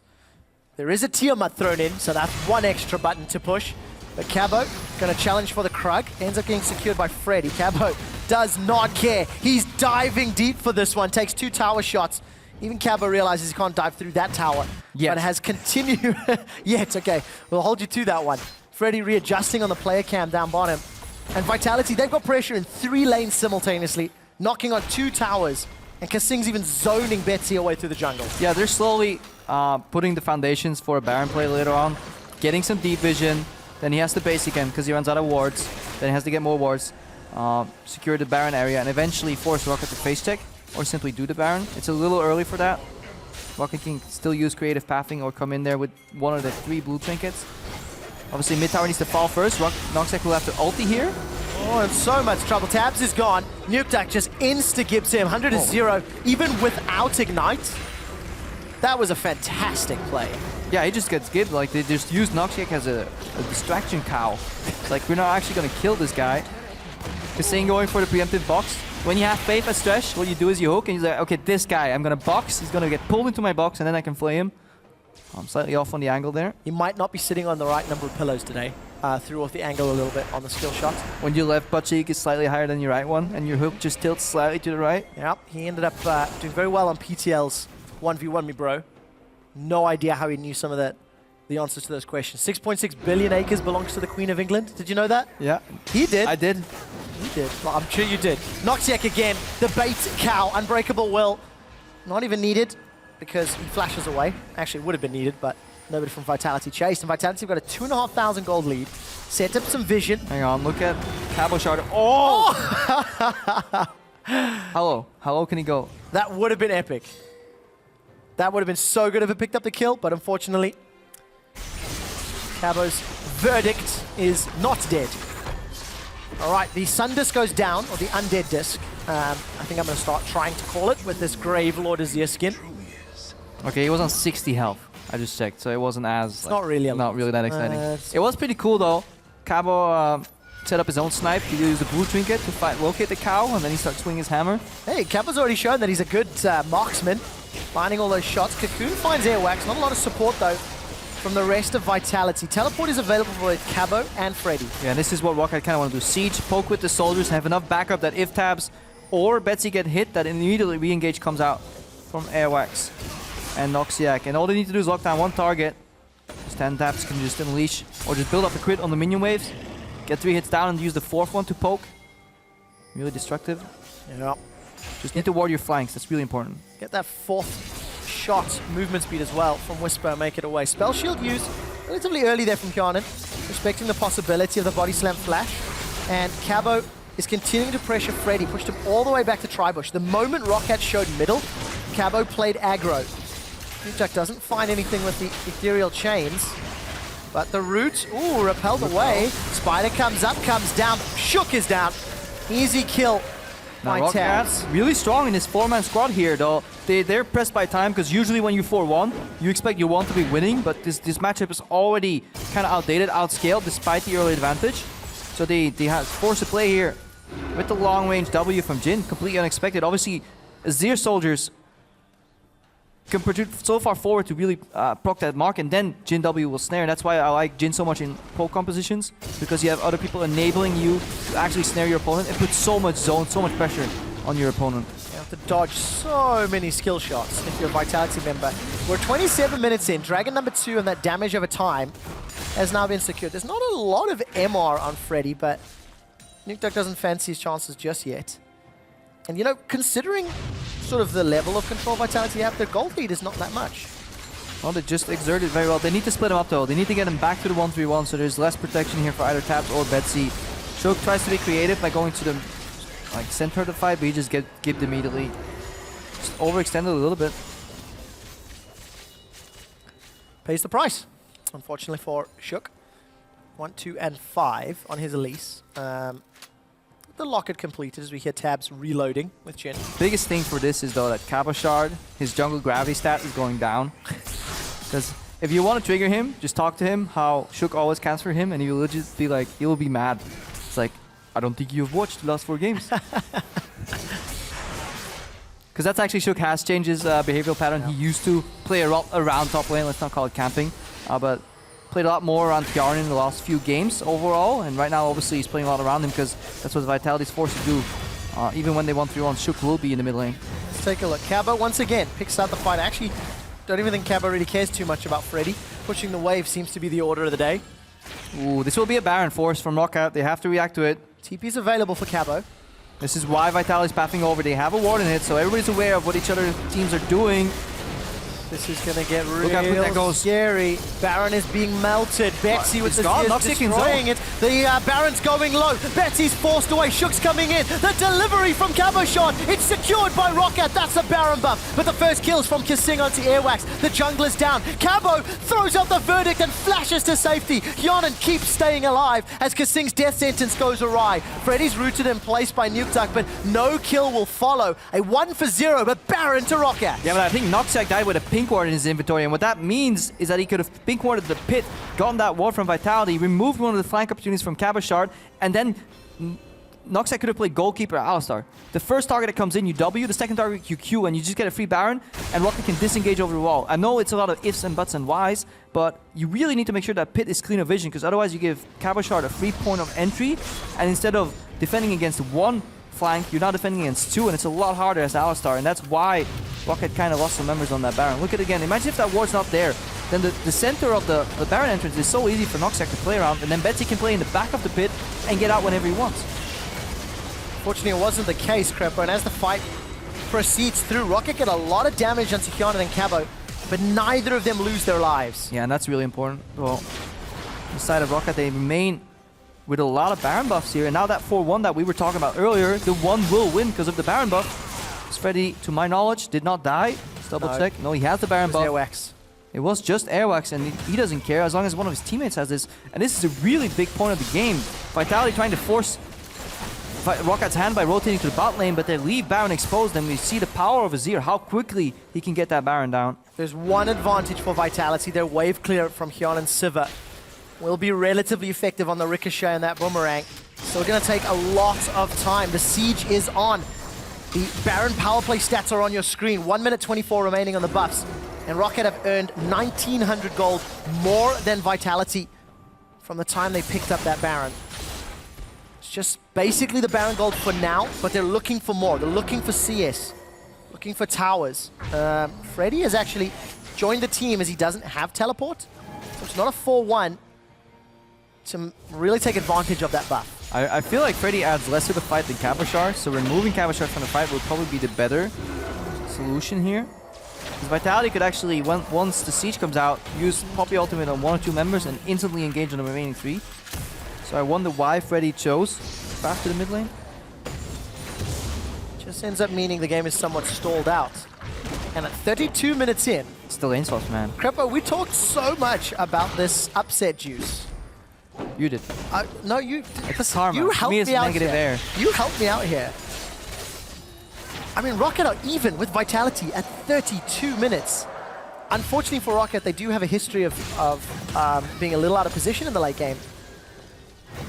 There is a Tiamat thrown in, so that's one extra button to push. But Cabo, going to challenge for the Krug, ends up getting secured by Freddy. Cabo does not care. He's diving deep for this one, takes 2 tower shots. Even Cabo realizes he can't dive through that tower. Yes. But has continued... Yet, okay, we'll hold you to that one. Freddy readjusting on the player cam down bottom. And Vitality, they've got pressure in 3 lanes simultaneously, knocking on 2 towers. And Kasing's even zoning Betsy away through the jungle. Yeah, they're slowly putting the foundations for a Baron play later on. Getting some deep vision. Then he has to base again because he runs out of wards. Then he has to get more wards. Secure the Baron area and eventually force Roccat to face check. Or simply do the Baron. It's a little early for that. Roccat can still use creative pathing or come in there with 1 of the 3 blue trinkets. Obviously mid tower needs to fall first. Noxec will have to ulti here. Oh, in so much trouble. Tabs is gone. Nukeduck just insta-gibbs him. 100-0, even without Ignite. That was a fantastic play. Yeah, he just gets gibbed. Like, they just use Noxec as a distraction cow. It's like, we're not actually going to kill this guy. Kasing going for the preemptive box. When you have faith as Thresh, what you do is you hook and he's like, okay, this guy, I'm going to box. He's going to get pulled into my box and then I can flay him. I'm slightly off on the angle there. He might not be sitting on the right number of pillows today. Threw off the angle a little bit on the skill shot. When your left butt cheek is slightly higher than your right one and your hook just tilts slightly to the right. Yep, he ended up doing very well on PTL's 1v1 me bro. No idea how he knew some of that the answers to those questions. 6.6 billion acres belongs to the Queen of England. Did you know that? Yeah. He did. I did. You did. Well, I'm sure you did. Noxiac again. The bait cow. Unbreakable will. Not even needed because he flashes away. Actually, it would have been needed, but nobody from Vitality chased. And Vitality have got a 2,500 gold lead. Set up some vision. Hang on, look at Cabo Shard. Oh! How low can he go? That would have been epic. That would have been so good if it picked up the kill, but unfortunately, Cabo's verdict is not dead. All right, the Sun Disc goes down, or the Undead Disc. I think I'm going to start trying to call it with this Grave Lord Azir skin. Okay, he was on 60 health. I just checked, so it wasn't as... It's not really that exciting. It was pretty cool, though. Cabo set up his own snipe. He used the blue trinket to fight Roccat the cow, and then he starts swinging his hammer. Hey, Cabo's already shown that he's a good marksman, finding all those shots. Cocoon finds Airwax. Not a lot of support, though, from the rest of Vitality. Teleport is available for both Cabo and Freddy. Yeah, and this is what Roccat kind of want to do. Siege, poke with the soldiers, have enough backup that if tabs or Betsy get hit, that immediately re-engage comes out from Airwax and Noxiac. And all they need to do is lock down one target. 10 taps can just unleash or just build up a crit on the minion waves. Get 3 hits down and use the 4th one to poke. Really destructive. Yeah. Just need to ward your flanks. That's really important. Get that 4th shot movement speed as well from Whisper and make it away. Spell shield used relatively early there from Kjarnan, respecting the possibility of the body slam flash. And Cabo is continuing to pressure Freddy, pushed him all the way back to Tribush. The moment Roccat showed middle, Cabo played aggro. Nukeduck doesn't find anything with the ethereal chains, but the root, ooh, repelled away. Spider comes up, comes down. Shook is down. Easy kill by Tabs. Really strong in his 4-man squad here, though. They're pressed by time, because usually when you 4-1, you expect your 1 to be winning, but this matchup is already kind of outdated, outscaled, despite the early advantage. So they have forced to play here with the long-range W from Jhin, completely unexpected. Obviously, Azir soldiers can protrude so far forward to really proc that mark, and then Jhin W will snare. That's why I like Jhin so much in poke compositions, because you have other people enabling you to actually snare your opponent and put so much zone, so much pressure on your opponent. You have to dodge so many skill shots if you're a Vitality member. We're 27 minutes in. Dragon number 2 and that damage over time has now been secured. There's not a lot of MR on Freddy, but Nukeduck doesn't fancy his chances just yet. And you know, considering sort of the level of control Vitality have, their gold lead is not that much. Well, they just exerted very well. They need to split him up, though. They need to get him back to the 1-3-1, so there's less protection here for either Tabs or Betsy. Shook tries to be creative by going to the center of the fight, but he just gibbed immediately. Just overextended a little bit. Pays the price, unfortunately, for Shook. 1, 2, and 5 on his Elise. The locket completed as we hear Tabs reloading with Jhin. Biggest thing for this is, though, that Cabo Shard, his jungle gravity stat is going down. Because if you want to trigger him, just talk to him how Shook always cans for him, and he will just be like, he'll be mad. It's like, I don't think you've watched the last 4 games. Because that's actually Shook has changed his behavioral pattern. Yeah. He used to play a lot around top lane, let's not call it camping, but played a lot more around Kjarnan in the last few games overall, and right now obviously he's playing a lot around him because that's what Vitality's forced to do. Even when they 1-3-1, Shook will be in the mid lane. Let's take a look. Cabo once again picks out the fight. Actually, don't even think Cabo really cares too much about Freddy. Pushing the wave seems to be the order of the day. Ooh, this will be a Baron force from Roccat. They have to react to it. TP's available for Cabo. This is why Vitality's pathing over. They have a ward in it, so everybody's aware of what each other teams are doing. This is going to get real scary. Baron is being melted. Betsy with the Spears destroying it. The Baron's going low. Betsy's forced away. Shook's coming in. The delivery from Cabo Shard. It's secured by Roccat. That's a Baron buff. But the first kills from Kissing onto Airwax. The jungler's down. Cabo throws out the verdict and flashes to safety. Kjarnan keeps staying alive as Kissing's death sentence goes awry. Freddy's rooted in place by Nukeduck, but no kill will follow. A 1-for-0, but Baron to Roccat. Yeah, but I think Noxiac died with a pink ward in his inventory, and what that means is that he could have pink warded the pit, gotten that ward from Vitality, removed one of the flank opportunities from Cabo Shard, and then Noxiac could have played goalkeeper Alistar. The first target that comes in, you W, the second target you Q, and you just get a free Baron, and Roccat can disengage over the wall. I know it's a lot of ifs and buts and whys, but you really need to make sure that pit is clean of vision, because otherwise you give Cabo Shard a free point of entry, and instead of defending against one flank, you're now defending against 2, and it's a lot harder as Alistar, and that's why Roccat kind of lost some members on that Baron. Look at it again. Imagine if that ward's not there. then the center of the Baron entrance is so easy for Noxiac to play around, and then Betsy can play in the back of the pit and get out whenever he wants. Fortunately, it wasn't the case, Crepo, and as the fight proceeds through, Roccat get a lot of damage onto Hyonin and Cabo, but neither of them lose their lives. Yeah, and that's really important. Well, the side of Roccat, they remain with a lot of Baron buffs here, and now that 4-1 that we were talking about earlier, the 1 will win because of the Baron buff. Freddy, to my knowledge, did not die. Let's double check. No, he has the Baron buff. Airwax. It was just Airwax, and he doesn't care as long as one of his teammates has this. And this is a really big point of the game. Vitality trying to force Rockat's hand by rotating to the bot lane, but they leave Baron exposed, and we see the power of Azir, how quickly he can get that Baron down. There's one advantage for Vitality. Their wave clear from Hyonin and Sivir will be relatively effective on the Ricochet and that Boomerang. So we're going to take a lot of time. The siege is on. The Baron power play stats are on your screen. 1 minute 24 remaining on the buffs. And Roccat have earned 1,900 gold, more than Vitality from the time they picked up that Baron. It's just basically the Baron gold for now, but they're looking for more. They're looking for CS, looking for towers. Freddy has actually joined the team as he doesn't have teleport. So it's not a 4-1 to really take advantage of that buff. I feel like Freddy adds less to the fight than Cabochard, so removing Cabochard from the fight will probably be the better solution here. Because Vitality could actually, once the siege comes out, use Poppy Ultimate on 1 or 2 members and instantly engage on the remaining 3. So I wonder why Freddy chose back to the mid lane. Just ends up meaning the game is somewhat stalled out. And at 32 minutes in, Still lane swaps, man. Crepo, we talked so much about this upset juice. You did. No, you. It's karma. You helped Me is me out negative here. air. You helped me out here. I mean, Roccat are even with Vitality at 32 minutes. Unfortunately for Roccat, they do have a history of being a little out of position in the late game.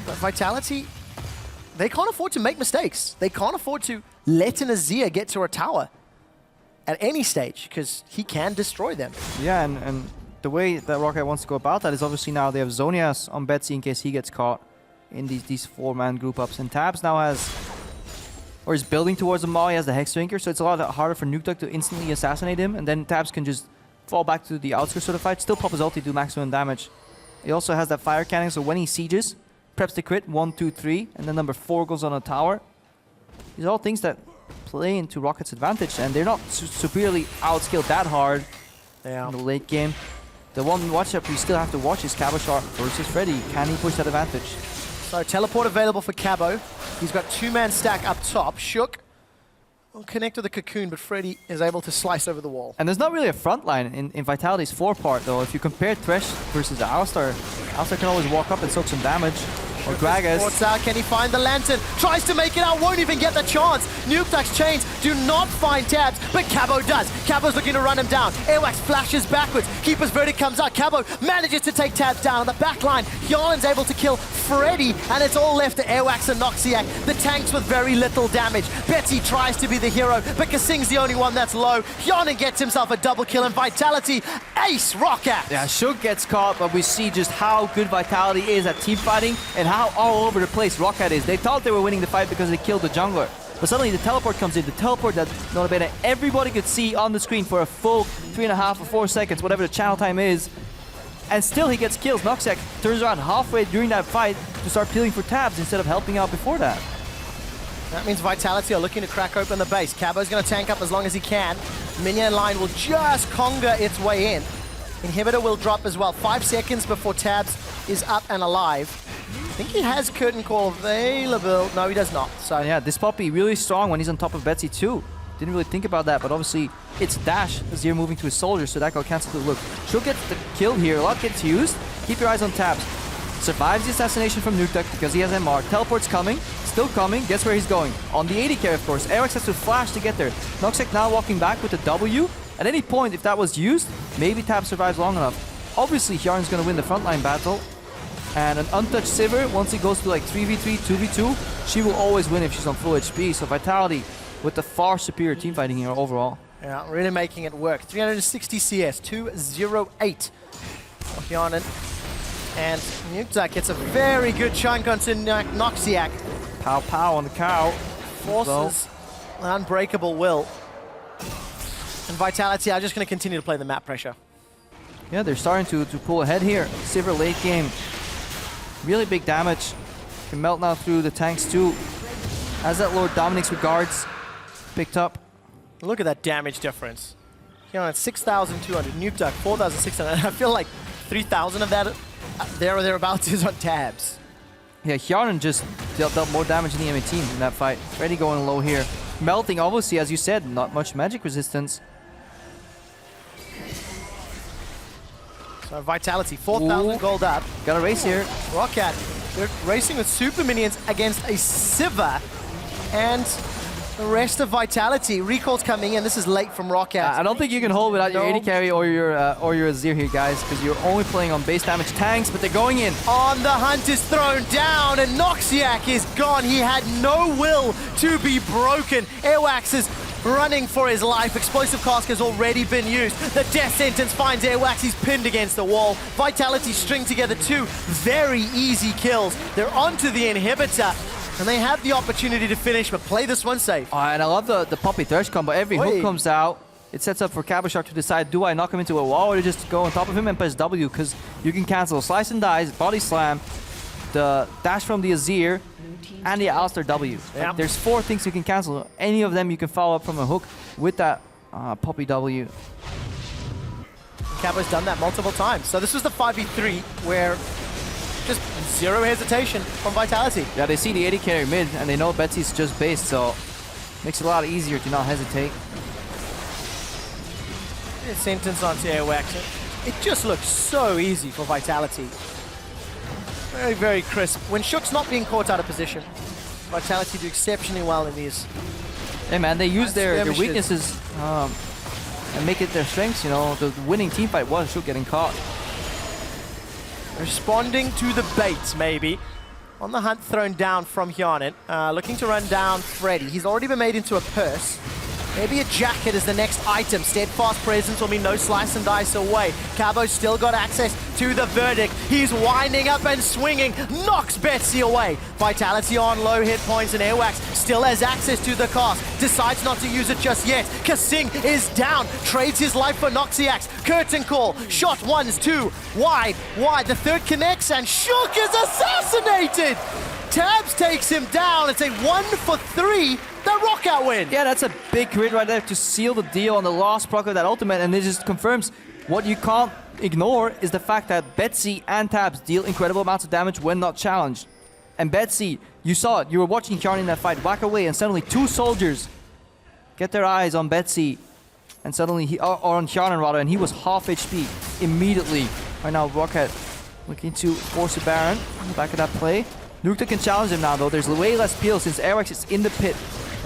But Vitality, they can't afford to make mistakes. They can't afford to let an Azir get to a tower at any stage, because he can destroy them. Yeah, and the way that Roccat wants to go about that is obviously now they have Zonias on Betsy in case he gets caught in these 4-man group ups. And Tabs now has, or is building towards the Maul, he has the Hexdrinker, so it's a lot harder for Nukeduck to instantly assassinate him, and then Tabs can just fall back to the outskirts of the fight, still pop his ulti, do maximum damage. He also has that fire cannon, so when he sieges, preps the crit, 1, 2, 3, and then number 4 goes on a tower. These are all things that play into Rocket's advantage, and they're not superiorly outskilled that hard in the late game. The one matchup we still have to watch is Cabochard versus Freddy. Can he push that advantage? So teleport available for Cabo. He's got 2-man stack up top. Shook will connect with the cocoon, but Freddy is able to slice over the wall. And there's not really a front line in Vitality's 4-part though. If you compare Thresh versus Alistar, Alistar can always walk up and soak some damage. Or Gragas. Ports out, can he find the lantern? Tries to make it out, won't even get the chance. Nukeduck's chains do not find Tabs, but Cabo does. Cabo's looking to run him down. Airwax flashes backwards. Keeper's Verdict comes out. Cabo manages to take Tabs down on the back line. Hyonin's able to kill Freddy, and it's all left to Airwax and Noxiac. The tanks with very little damage. Betsy tries to be the hero, but Kasing's the only one that's low. Hyonin gets himself a double kill, and Vitality ace Roccat. Yeah, Shook gets caught, but we see just how good Vitality is at team fighting and how all over the place Roccat is. They thought they were winning the fight because they killed the jungler. But suddenly the teleport comes in. The teleport that notably everybody could see on the screen for a full 3.5 or 4 seconds, whatever the channel time is. And still he gets kills. Noxiac turns around halfway during that fight to start peeling for Tabs instead of helping out before that. That means Vitality are looking to crack open the base. Cabo's going to tank up as long as he can. Minion line will just conga its way in. Inhibitor will drop as well. 5 seconds before Tabs is up and alive. I think he has Curtain Call available. No, he does not. So yeah, this Poppy really strong when he's on top of Betsy too. Didn't really think about that, but obviously it's dash as you're moving to his soldier, so that got cancelled to look. She'll get the kill here. A lot gets used. Keep your eyes on Tabs. Survives the assassination from Nukeduck because he has MR. Teleport's coming. Still coming. Guess where he's going? On the 80 carry, of course. Airwax has to flash to get there. Noxiac now walking back with the W. At any point, if that was used, maybe Tabs survives long enough. Obviously, Hjarn's going to win the frontline battle. And an untouched Sivir, once he goes to like 3v3, 2v2, she will always win if she's on full HP. So Vitality with the far superior team fighting here overall. Yeah, really making it work. 360 CS, 208 for Hjarnan. And Nukeduck gets a very good chunk onto Noxiac. Pow pow on the cow. Forces an unbreakable will. And Vitality are just going to continue to play the map pressure. Yeah, they're starting to pull ahead here. Sivir late game. Really big damage. Can melt now through the tanks too. As that Lord Dominic's regards picked up. Look at that damage difference. You know, at 6,200, Nuke Duck 4,600. I feel like 3,000 of that there or thereabouts is on tabs. Yeah, Hjarnan just dealt more damage than the enemy team in that fight. Already going low here. Melting, obviously, as you said, not much magic resistance. So Vitality, 4,000 gold up. Got a race here. Roccat, they're racing with super minions against a Sivir. And the rest of Vitality. Recall's coming in. This is late from Roccat. I don't think you can hold without your AD carry or your Azir here, guys, because you're only playing on base damage tanks, but they're going in. On the hunt is thrown down, and Noxiac is gone. He had no will to be broken. Airwax is running for his life. Explosive Cask has already been used. The death sentence finds Airwax. He's pinned against the wall. Vitality string together two very easy kills. They're onto the inhibitor, and they have the opportunity to finish, but play this one safe. Oh, and I love the Poppy Thresh combo. Every hook comes out. It sets up for Cabochard to decide, do I knock him into a wall or just go on top of him and press W, because you can cancel Slice and Dice, Body Slam, the dash from the Azir, and the Alistar W. Yep. Like, there's 4 things you can cancel. Any of them you can follow up from a hook with that Poppy W. Cabo's done that multiple times. So this was the 5v3 where just zero hesitation from Vitality. Yeah, they see the AD carry mid, and they know Betsy's just based, so makes it a lot easier to not hesitate. Sentence onto Airwax. It just looks so easy for Vitality. Very, very crisp. When Shook's not being caught out of position, Vitality do exceptionally well in these. Hey man, they use their weaknesses and make it their strengths, you know. The winning team fight was Shook getting caught. Responding to the bait, maybe. On the hunt, thrown down from Hjarnan. Looking to run down Freddy. He's already been made into a purse. Maybe a jacket is the next item. Steadfast presence will be no slice and dice away. Cabo's still got access to the verdict. He's winding up and swinging. Knocks Betsy away. Vitality on low hit points, and Airwax still has access to the cast. Decides not to use it just yet. Kasing is down. Trades his life for Noxiax. Curtain call. Shot ones, two. Wide. The third connects, and Shook is assassinated. Tabs takes him down. It's a 1-for-3. The Roccat win. Yeah, that's a big crit right there to seal the deal on the last proc of that ultimate, and it just confirms what you can't ignore is the fact that Betsy and Tabs deal incredible amounts of damage when not challenged. And Betsy, you saw it, you were watching Hjarnan in that fight, whack away, and suddenly 2 soldiers get their eyes on Betsy, and suddenly or on Hjarnan rather, and he was half HP immediately. Right now, Roccat looking to force a Baron on the back of that play. Nuke can challenge him now though. There's way less peel since Airwax is in the pit.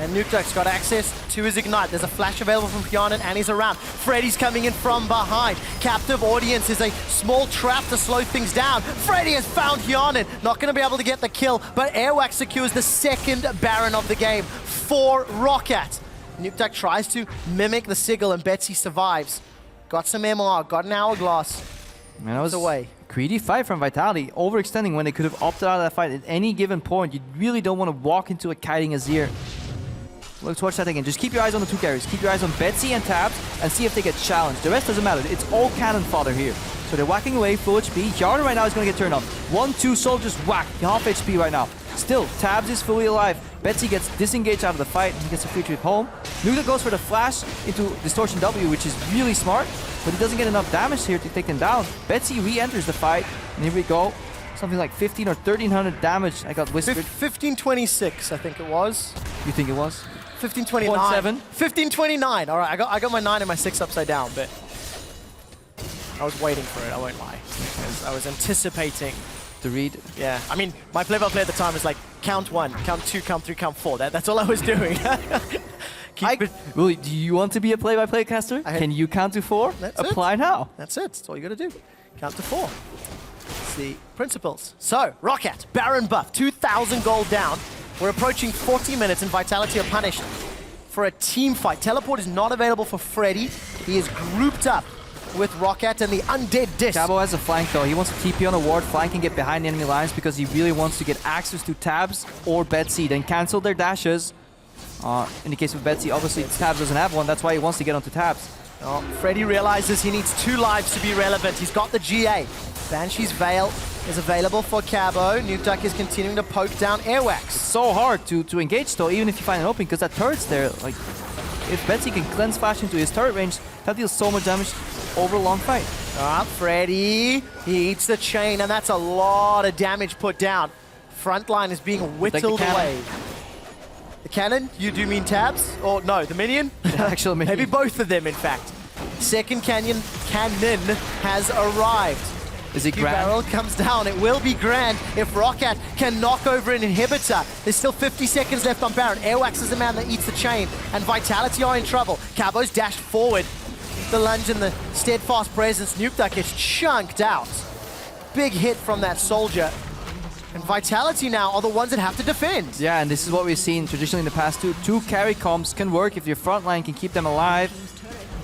And Nukeduck's got access to his Ignite. There's a flash available from Hjarnan, and he's around. Freddy's coming in from behind. Captive Audience is a small trap to slow things down. Freddy has found Hjarnan. Not going to be able to get the kill, but Airwax secures the second Baron of the game for Roccat. Nukeduck tries to mimic the Sigil, and Betsy survives. Got some MR, got an Hourglass. Man, that was away. Greedy fight from Vitality, overextending when they could have opted out of that fight at any given point. You really don't want to walk into a kiting Azir. Let's watch that again. Just keep your eyes on the 2 carries. Keep your eyes on Betsy and Tabs and see if they get challenged. The rest doesn't matter. It's all cannon fodder here. So they're whacking away, full HP. Hjarnan right now is going to get turned on. 1-2 soldiers whack. Half HP right now. Still, Tabs is fully alive. Betsy gets disengaged out of the fight. He gets a free trip home. Nuka goes for the flash into Distortion W, which is really smart, but he doesn't get enough damage here to take him down. Betsy re-enters the fight, and here we go. Something like 15 or 1300 damage. I got whispered. 1526, I think it was. You think it was? 1529. 1529. All right, I got my 9 and my 6 upside down, but I was waiting for it. I won't lie. I was anticipating to read. Yeah, I mean, my play-by-play at the time was like count 1, count 2, count 3, count 4. That's all I was doing. Really, do you want to be a play-by-play caster? Can you count to 4? Apply now. That's it. That's all you got to do. Count to 4. That's the principles. So, Roccat, Baron buff, 2,000 gold down. We're approaching 40 minutes, and Vitality are punished for a team fight. Teleport is not available for Freddy. He is grouped up with Roccat and the Undead Disc. Cabo has a flank though. He wants to TP on a ward, flank and get behind the enemy lines because he really wants to get access to Tabs or Betsy, then cancel their dashes. In the case of Betsy, obviously Tabs doesn't have one, that's why he wants to get onto Tabs. Oh, Freddy realizes he needs 2 lives to be relevant. He's got the GA. Banshee's Veil is available for Cabo. Nukeduck is continuing to poke down Airwax. It's so hard to engage though, even if you find an opening, because that turret's there. Like, if Betsy can cleanse flash into his turret range, that deals so much damage over a long fight. Freddy, he eats the chain, and that's a lot of damage put down. Frontline is being whittled away. The cannon? You do mean tabs? Or no, the minion? The actual minion. Maybe both of them, in fact. Second cannon has arrived. Is it grand? Barrel comes down. It will be grand if Roccat can knock over an inhibitor. There's still 50 seconds left on Baron. Airwax is the man that eats the chain, and Vitality are in trouble. Cabo's dashed forward. The lunge and the steadfast presence. Nukeduck gets chunked out. Big hit from that soldier. And Vitality now are the ones that have to defend. Yeah, and this is what we've seen traditionally in the past too. 2 carry comps can work if your front line can keep them alive.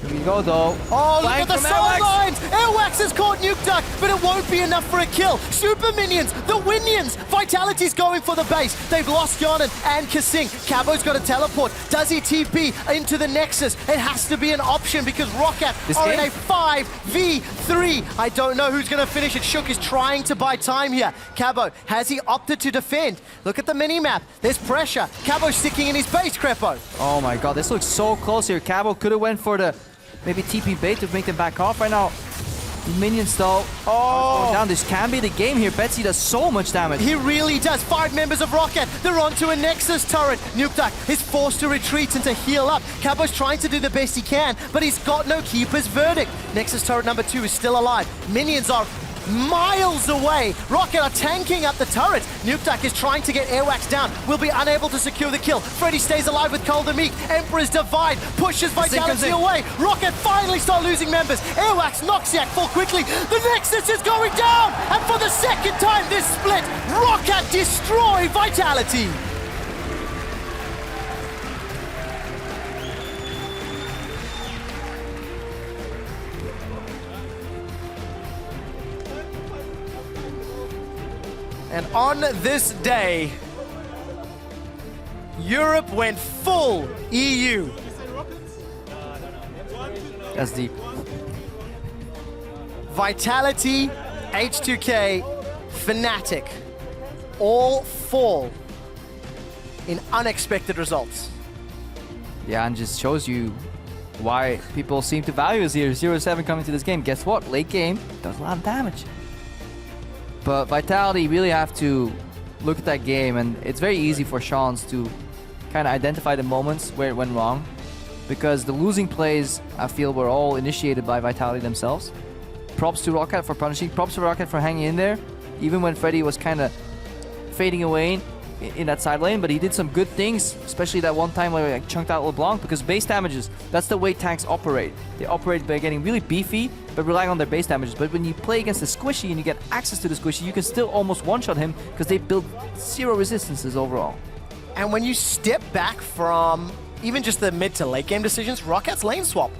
Here we go though. Oh, look at the sidelines! Airwax has caught Nukeduck, but it won't be enough for a kill. Super Minions, the Winions! Vitality's going for the base. They've lost Yonan and Kasing. Cabo's got a teleport. Does he TP into the Nexus? It has to be an option because Roccat are in a 5v3. I don't know who's going to finish it. Shook is trying to buy time here. Cabo, has he opted to defend? Look at the mini-map. There's pressure. Cabo sticking in his base, Crepo. Oh my god, this looks so close here. Cabo could have went for the maybe TP bait to make them back off right now. Minions though. Oh, going down. This can be the game here. Betsy does so much damage. He really does. 5 members of Roccat. They're onto a Nexus turret. Nukeduck is forced to retreat and to heal up. Cabo's trying to do the best he can, but he's got no keeper's verdict. Nexus turret number 2 is still alive. Minions are miles away. Roccat are tanking up the turret. Nukeduck is trying to get Airwax down. Will be unable to secure the kill. Freddy stays alive with Cold and Meek. Emperor's Divide pushes Vitality away. Roccat finally start losing members. Airwax knocks Yak full quickly. The Nexus is going down! And for the second time this split, Roccat destroy Vitality! And on this day, Europe went full EU. That's deep. Vitality, H2K, Fnatic, all fall in unexpected results. Yeah, and just shows you why people seem to value us here. 0-7 coming to this game. Guess what? Late game does a lot of damage. But Vitality really have to look at that game, and it's very easy for Shans to kind of identify the moments where it went wrong, because the losing plays, I feel, were all initiated by Vitality themselves. Props to Roccat for punishing, props to Roccat for hanging in there, even when Freddy was kind of fading away in that side lane, but he did some good things, especially that one time where he chunked out LeBlanc, because base damages, that's the way tanks operate. They operate by getting really beefy, but relying on their base damages. But when you play against the squishy and you get access to the squishy, you can still almost one-shot him, because they build 0 resistances overall. And when you step back from even just the mid to late game decisions, Rockat's lane swap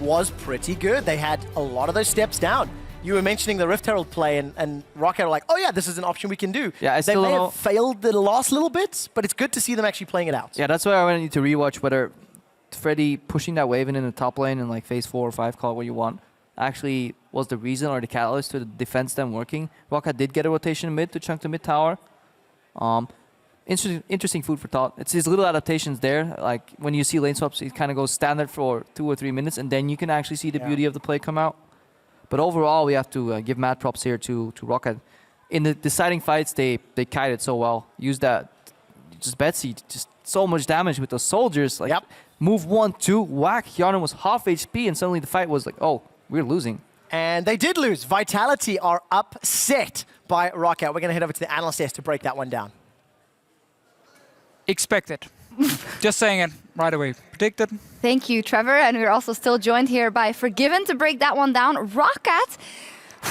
was pretty good. They had a lot of those steps down. You were mentioning the Rift Herald play, and Roccat were like, oh yeah, this is an option we can do. Yeah, they may have failed the last little bits, but it's good to see them actually playing it out. Yeah, that's why I need to rewatch whether Freddy pushing that wave in the top lane in like phase 4 or 5, call it what you want, actually was the reason or the catalyst to the defense them working. Roccat did get a rotation mid to chunk the mid tower. Interesting food for thought. It's these little adaptations there. Like when you see lane swaps, it kind of goes standard for 2 or 3 minutes, and then you can actually see the beauty of the play come out. But overall, we have to give mad props here to Roccat. In the deciding fights, they kited so well. Used that, just Betsy, just so much damage with those soldiers. Like, move 1, 2, whack. Yarnan was half HP, and suddenly the fight was like, oh, we're losing. And they did lose. Vitality are upset by Roccat. We're going to head over to the analyst desk to break that one down. Expected. Just saying it right away. Predicted. Thank you, Trevor. And we're also still joined here by Forgiven to break that one down. Roccat,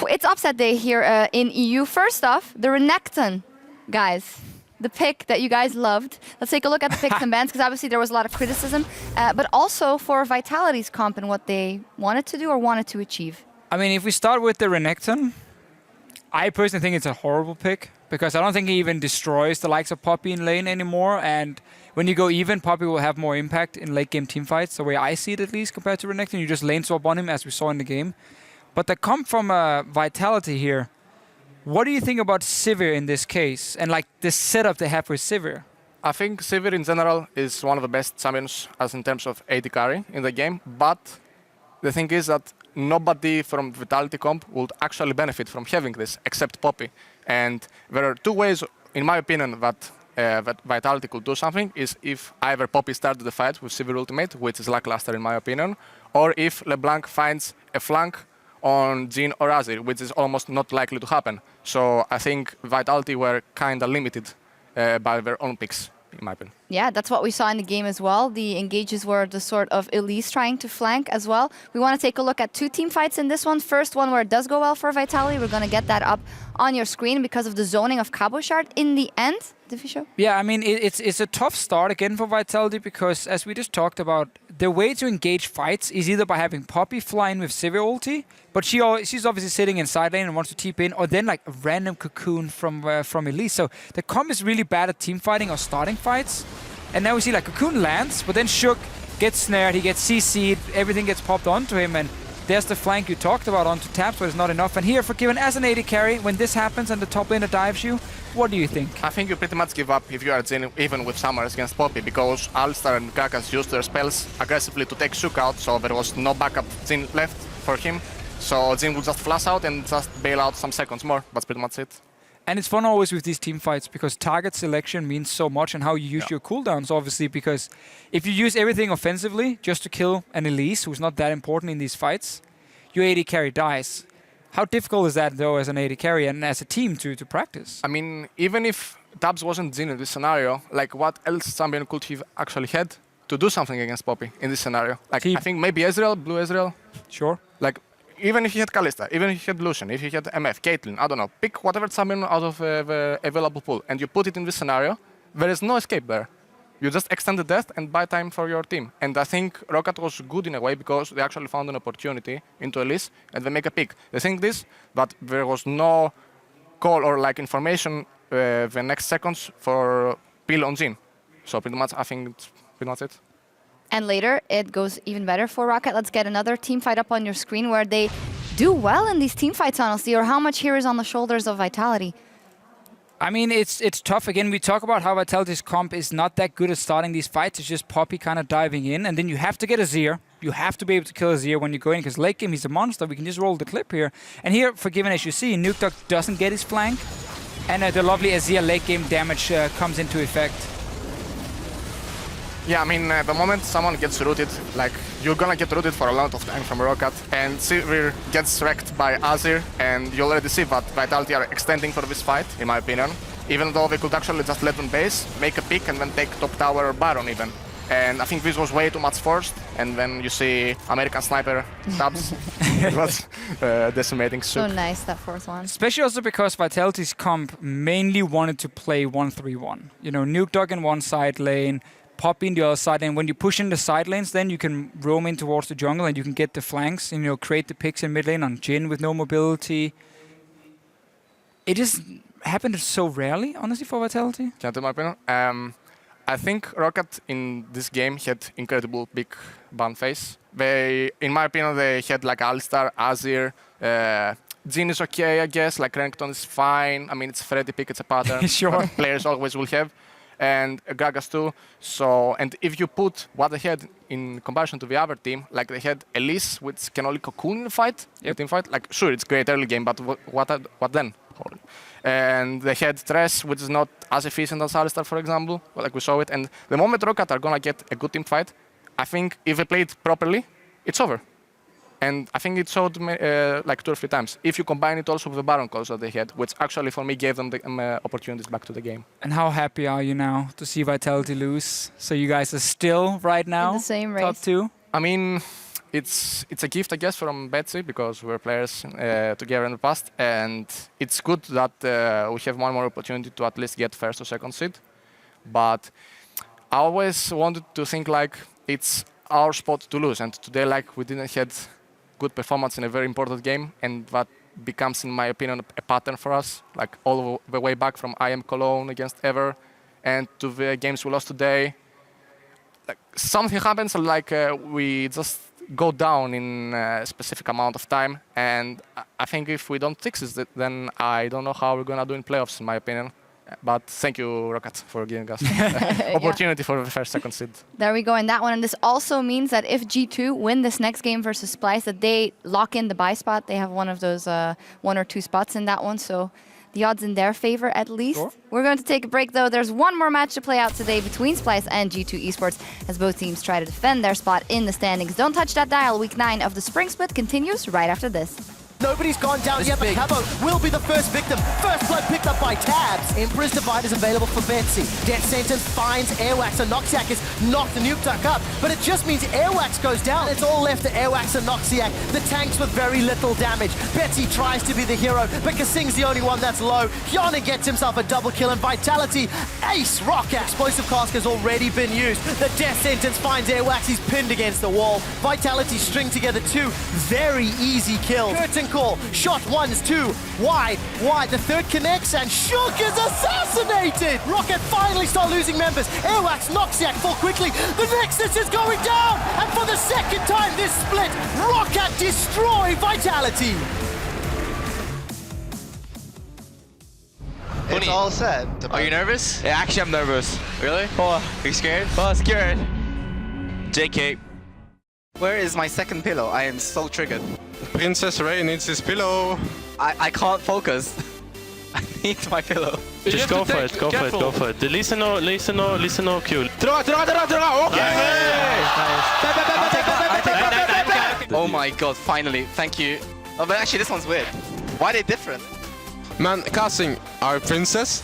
it's upset day here in EU. First off, the Renekton, guys. The pick that you guys loved. Let's take a look at the picks and bans, because obviously there was a lot of criticism, but also for Vitality's comp and what they wanted to do or wanted to achieve. I mean, if we start with the Renekton, I personally think it's a horrible pick, because I don't think he even destroys the likes of Poppy in lane anymore, and when you go even, Poppy will have more impact in late game team fights, the way I see it at least, compared to Renekton. You just lane swap on him, as we saw in the game. But the comp from Vitality here, what do you think about Sivir in this case, and like the setup they have with Sivir? I think Sivir in general is one of the best champions as in terms of AD carry in the game, but the thing is that nobody from Vitality comp would actually benefit from having this except Poppy. And there are two ways, in my opinion, that Vitality could do something, is if either Poppy started the fight with Sivir ultimate, which is lackluster in my opinion, or if LeBlanc finds a flank on Jhin or Azir, which is almost not likely to happen. So I think Vitality were kind of limited by their own picks, in my opinion. Yeah, that's what we saw in the game as well. The engages were the sort of Elise trying to flank as well. We want to take a look at two team fights in this one. First one where it does go well for Vitality. We're going to get that up on your screen because of the zoning of Cabochard in the end. Did we show? Yeah, I mean, it's a tough start again for Vitality because, as we just talked about, the way to engage fights is either by having Poppy fly in with Sivir ulti, but she's obviously sitting in side lane and wants to TP in, or then like a random cocoon from Elise. So the comp is really bad at team fighting or starting fights. And now we see like cocoon lands, but then Shook gets snared, he gets CC'd, everything gets popped onto him, and there's the flank you talked about onto taps, but it's not enough. And here, Forgiven as an AD carry, when this happens and the top laner dives you, what do you think? I think you pretty much give up if you are Jhin, even with Summers against Poppy, because Alistar and Gragas used their spells aggressively to take Shook out, so there was no backup Jhin left for him. So Jhin would just flash out and just bail out some seconds more. That's pretty much it. And it's fun always with these team fights because target selection means so much, and how you use your cooldowns, obviously, because if you use everything offensively just to kill an Elise, who's not that important in these fights, your AD carry dies. How difficult is that, though, as an AD carry and as a team to practice? I mean, even if Tabs wasn't Jhin in this scenario, like what else champion could he actually had to do something against Poppy in this scenario? Like, I think maybe Ezreal, Blue Ezreal. Sure. Like, even if he had Kalista, even if he had Lucian, if he had MF, Caitlyn, I don't know, pick whatever champion out of the available pool and you put it in this scenario, there is no escape there. You just extend the death and buy time for your team. And I think Roccat was good in a way because they actually found an opportunity into Elise and they make a pick. The thing is that there was no call or like information the next seconds for peel on Jhin. So pretty much I think it's pretty much it. And later, it goes even better for Roccat. Let's get another team fight up on your screen where they do well in these team fights, honestly, or how much here is on the shoulders of Vitality. I mean, it's tough. Again, we talk about how Vitality's comp is not that good at starting these fights. It's just Poppy kind of diving in, and then you have to get Azir. You have to be able to kill Azir when you go in, because late game he's a monster. We can just roll the clip here. And here, Forgiven, as you see, Nukeduck doesn't get his flank, and the lovely Azir late game damage comes into effect. Yeah, I mean, the moment someone gets rooted, like, you're gonna get rooted for a lot of time from Roccat, and Sivir gets wrecked by Azir, and you already see that Vitality are extending for this fight, in my opinion, even though they could actually just let them base, make a pick, and then take top tower or Baron even. And I think this was way too much forced, and then you see American Sniper Tabs. It was decimating Shook. So nice, that fourth one. Especially also because Vitality's comp mainly wanted to play 1-3-1. You know, Nukeduck in one side lane, Poppy in the other side, and when you push in the side lanes, then you can roam in towards the jungle and you can get the flanks and, you know, create the picks in mid lane on Jhin with no mobility. It just happened so rarely, honestly, for Vitality. Can I tell my opinion? I think Roccat in this game had incredible big ban phase. They, in my opinion, they had like Alistar, Azir, Jhin is okay, I guess, like Renekton is fine. I mean, it's a Freddy pick, it's a pattern. Sure. Players always will have. And Gragas too. So, and if you put what they had in comparison to the other team, like they had Elise, which can only cocoon in the fight, team fight. Like, sure, it's great early game, but what then? And they had Tress, which is not as efficient as Alistar, for example, like we saw it. And the moment Roccat are gonna get a good team fight, I think if they play it properly, it's over. And I think it showed like 2 or 3 times. If you combine it also with the Baron calls that they had, which actually for me gave them the opportunities back to the game. And how happy are you now to see Vitality lose? So you guys are still right now in the same race. top 2? I mean, it's a gift, I guess, from Betsy, because we were players together in the past. And it's good that we have one more opportunity to at least get first or second seed. But I always wanted to think like it's our spot to lose. And today, like, we didn't have good performance in a very important game, and that becomes, in my opinion, a pattern for us, like all the way back from IM Cologne against Ever, and to the games we lost today, like, something happens, like we just go down in a specific amount of time, and I think if we don't fix it, then I don't know how we're gonna do in playoffs, in my opinion. But thank you, Roccat, for giving us opportunity for the first, second seed. There we go in that one. And this also means that if G2 win this next game versus Splice, that they lock in the buy spot. They have one of those 1 or 2 spots in that one. So the odds in their favor, at least. Sure. We're going to take a break, though. There's one more match to play out today between Splice and G2 Esports as both teams try to defend their spot in the standings. Don't touch that dial. Week 9 of the Spring Split continues right after this. Nobody's gone down yet, but Cabo will be the first victim. First blood picked up by Tabs. Emperor's Divide is available for VIT. Death Sentence finds Airwax, and Noxiac is knocked the nuke duck up. But it just means Airwax goes down. It's all left to Airwax and Noxiac, the tanks with very little damage. Betsy tries to be the hero, but Kasing's the only one that's low. Hyuna gets himself a double kill, and Vitality ace Roccat. Explosive Cask has already been used. The Death Sentence finds Airwax. He's pinned against the wall. Vitality string together 2 very easy kills. Curtain call, shot 1's 2, wide, the third connects, and Shook is assassinated! Roccat finally start losing members. Airwax, Noxiac fall quickly. The Nexus is going down, and for the second time this split, Roccat destroy Vitality. It's all set. Are you nervous? Yeah, actually I'm nervous. Really? Oh, Are you scared? oh, scared. JK. Where is my second pillow? I am so triggered. Princess Ray needs his pillow. I can't focus. I need my pillow. Just go for it, go for it. The listener Q. Okay! Oh my god, finally, thank you. Oh, but actually this one's weird. Why are they different? Man, casting our princess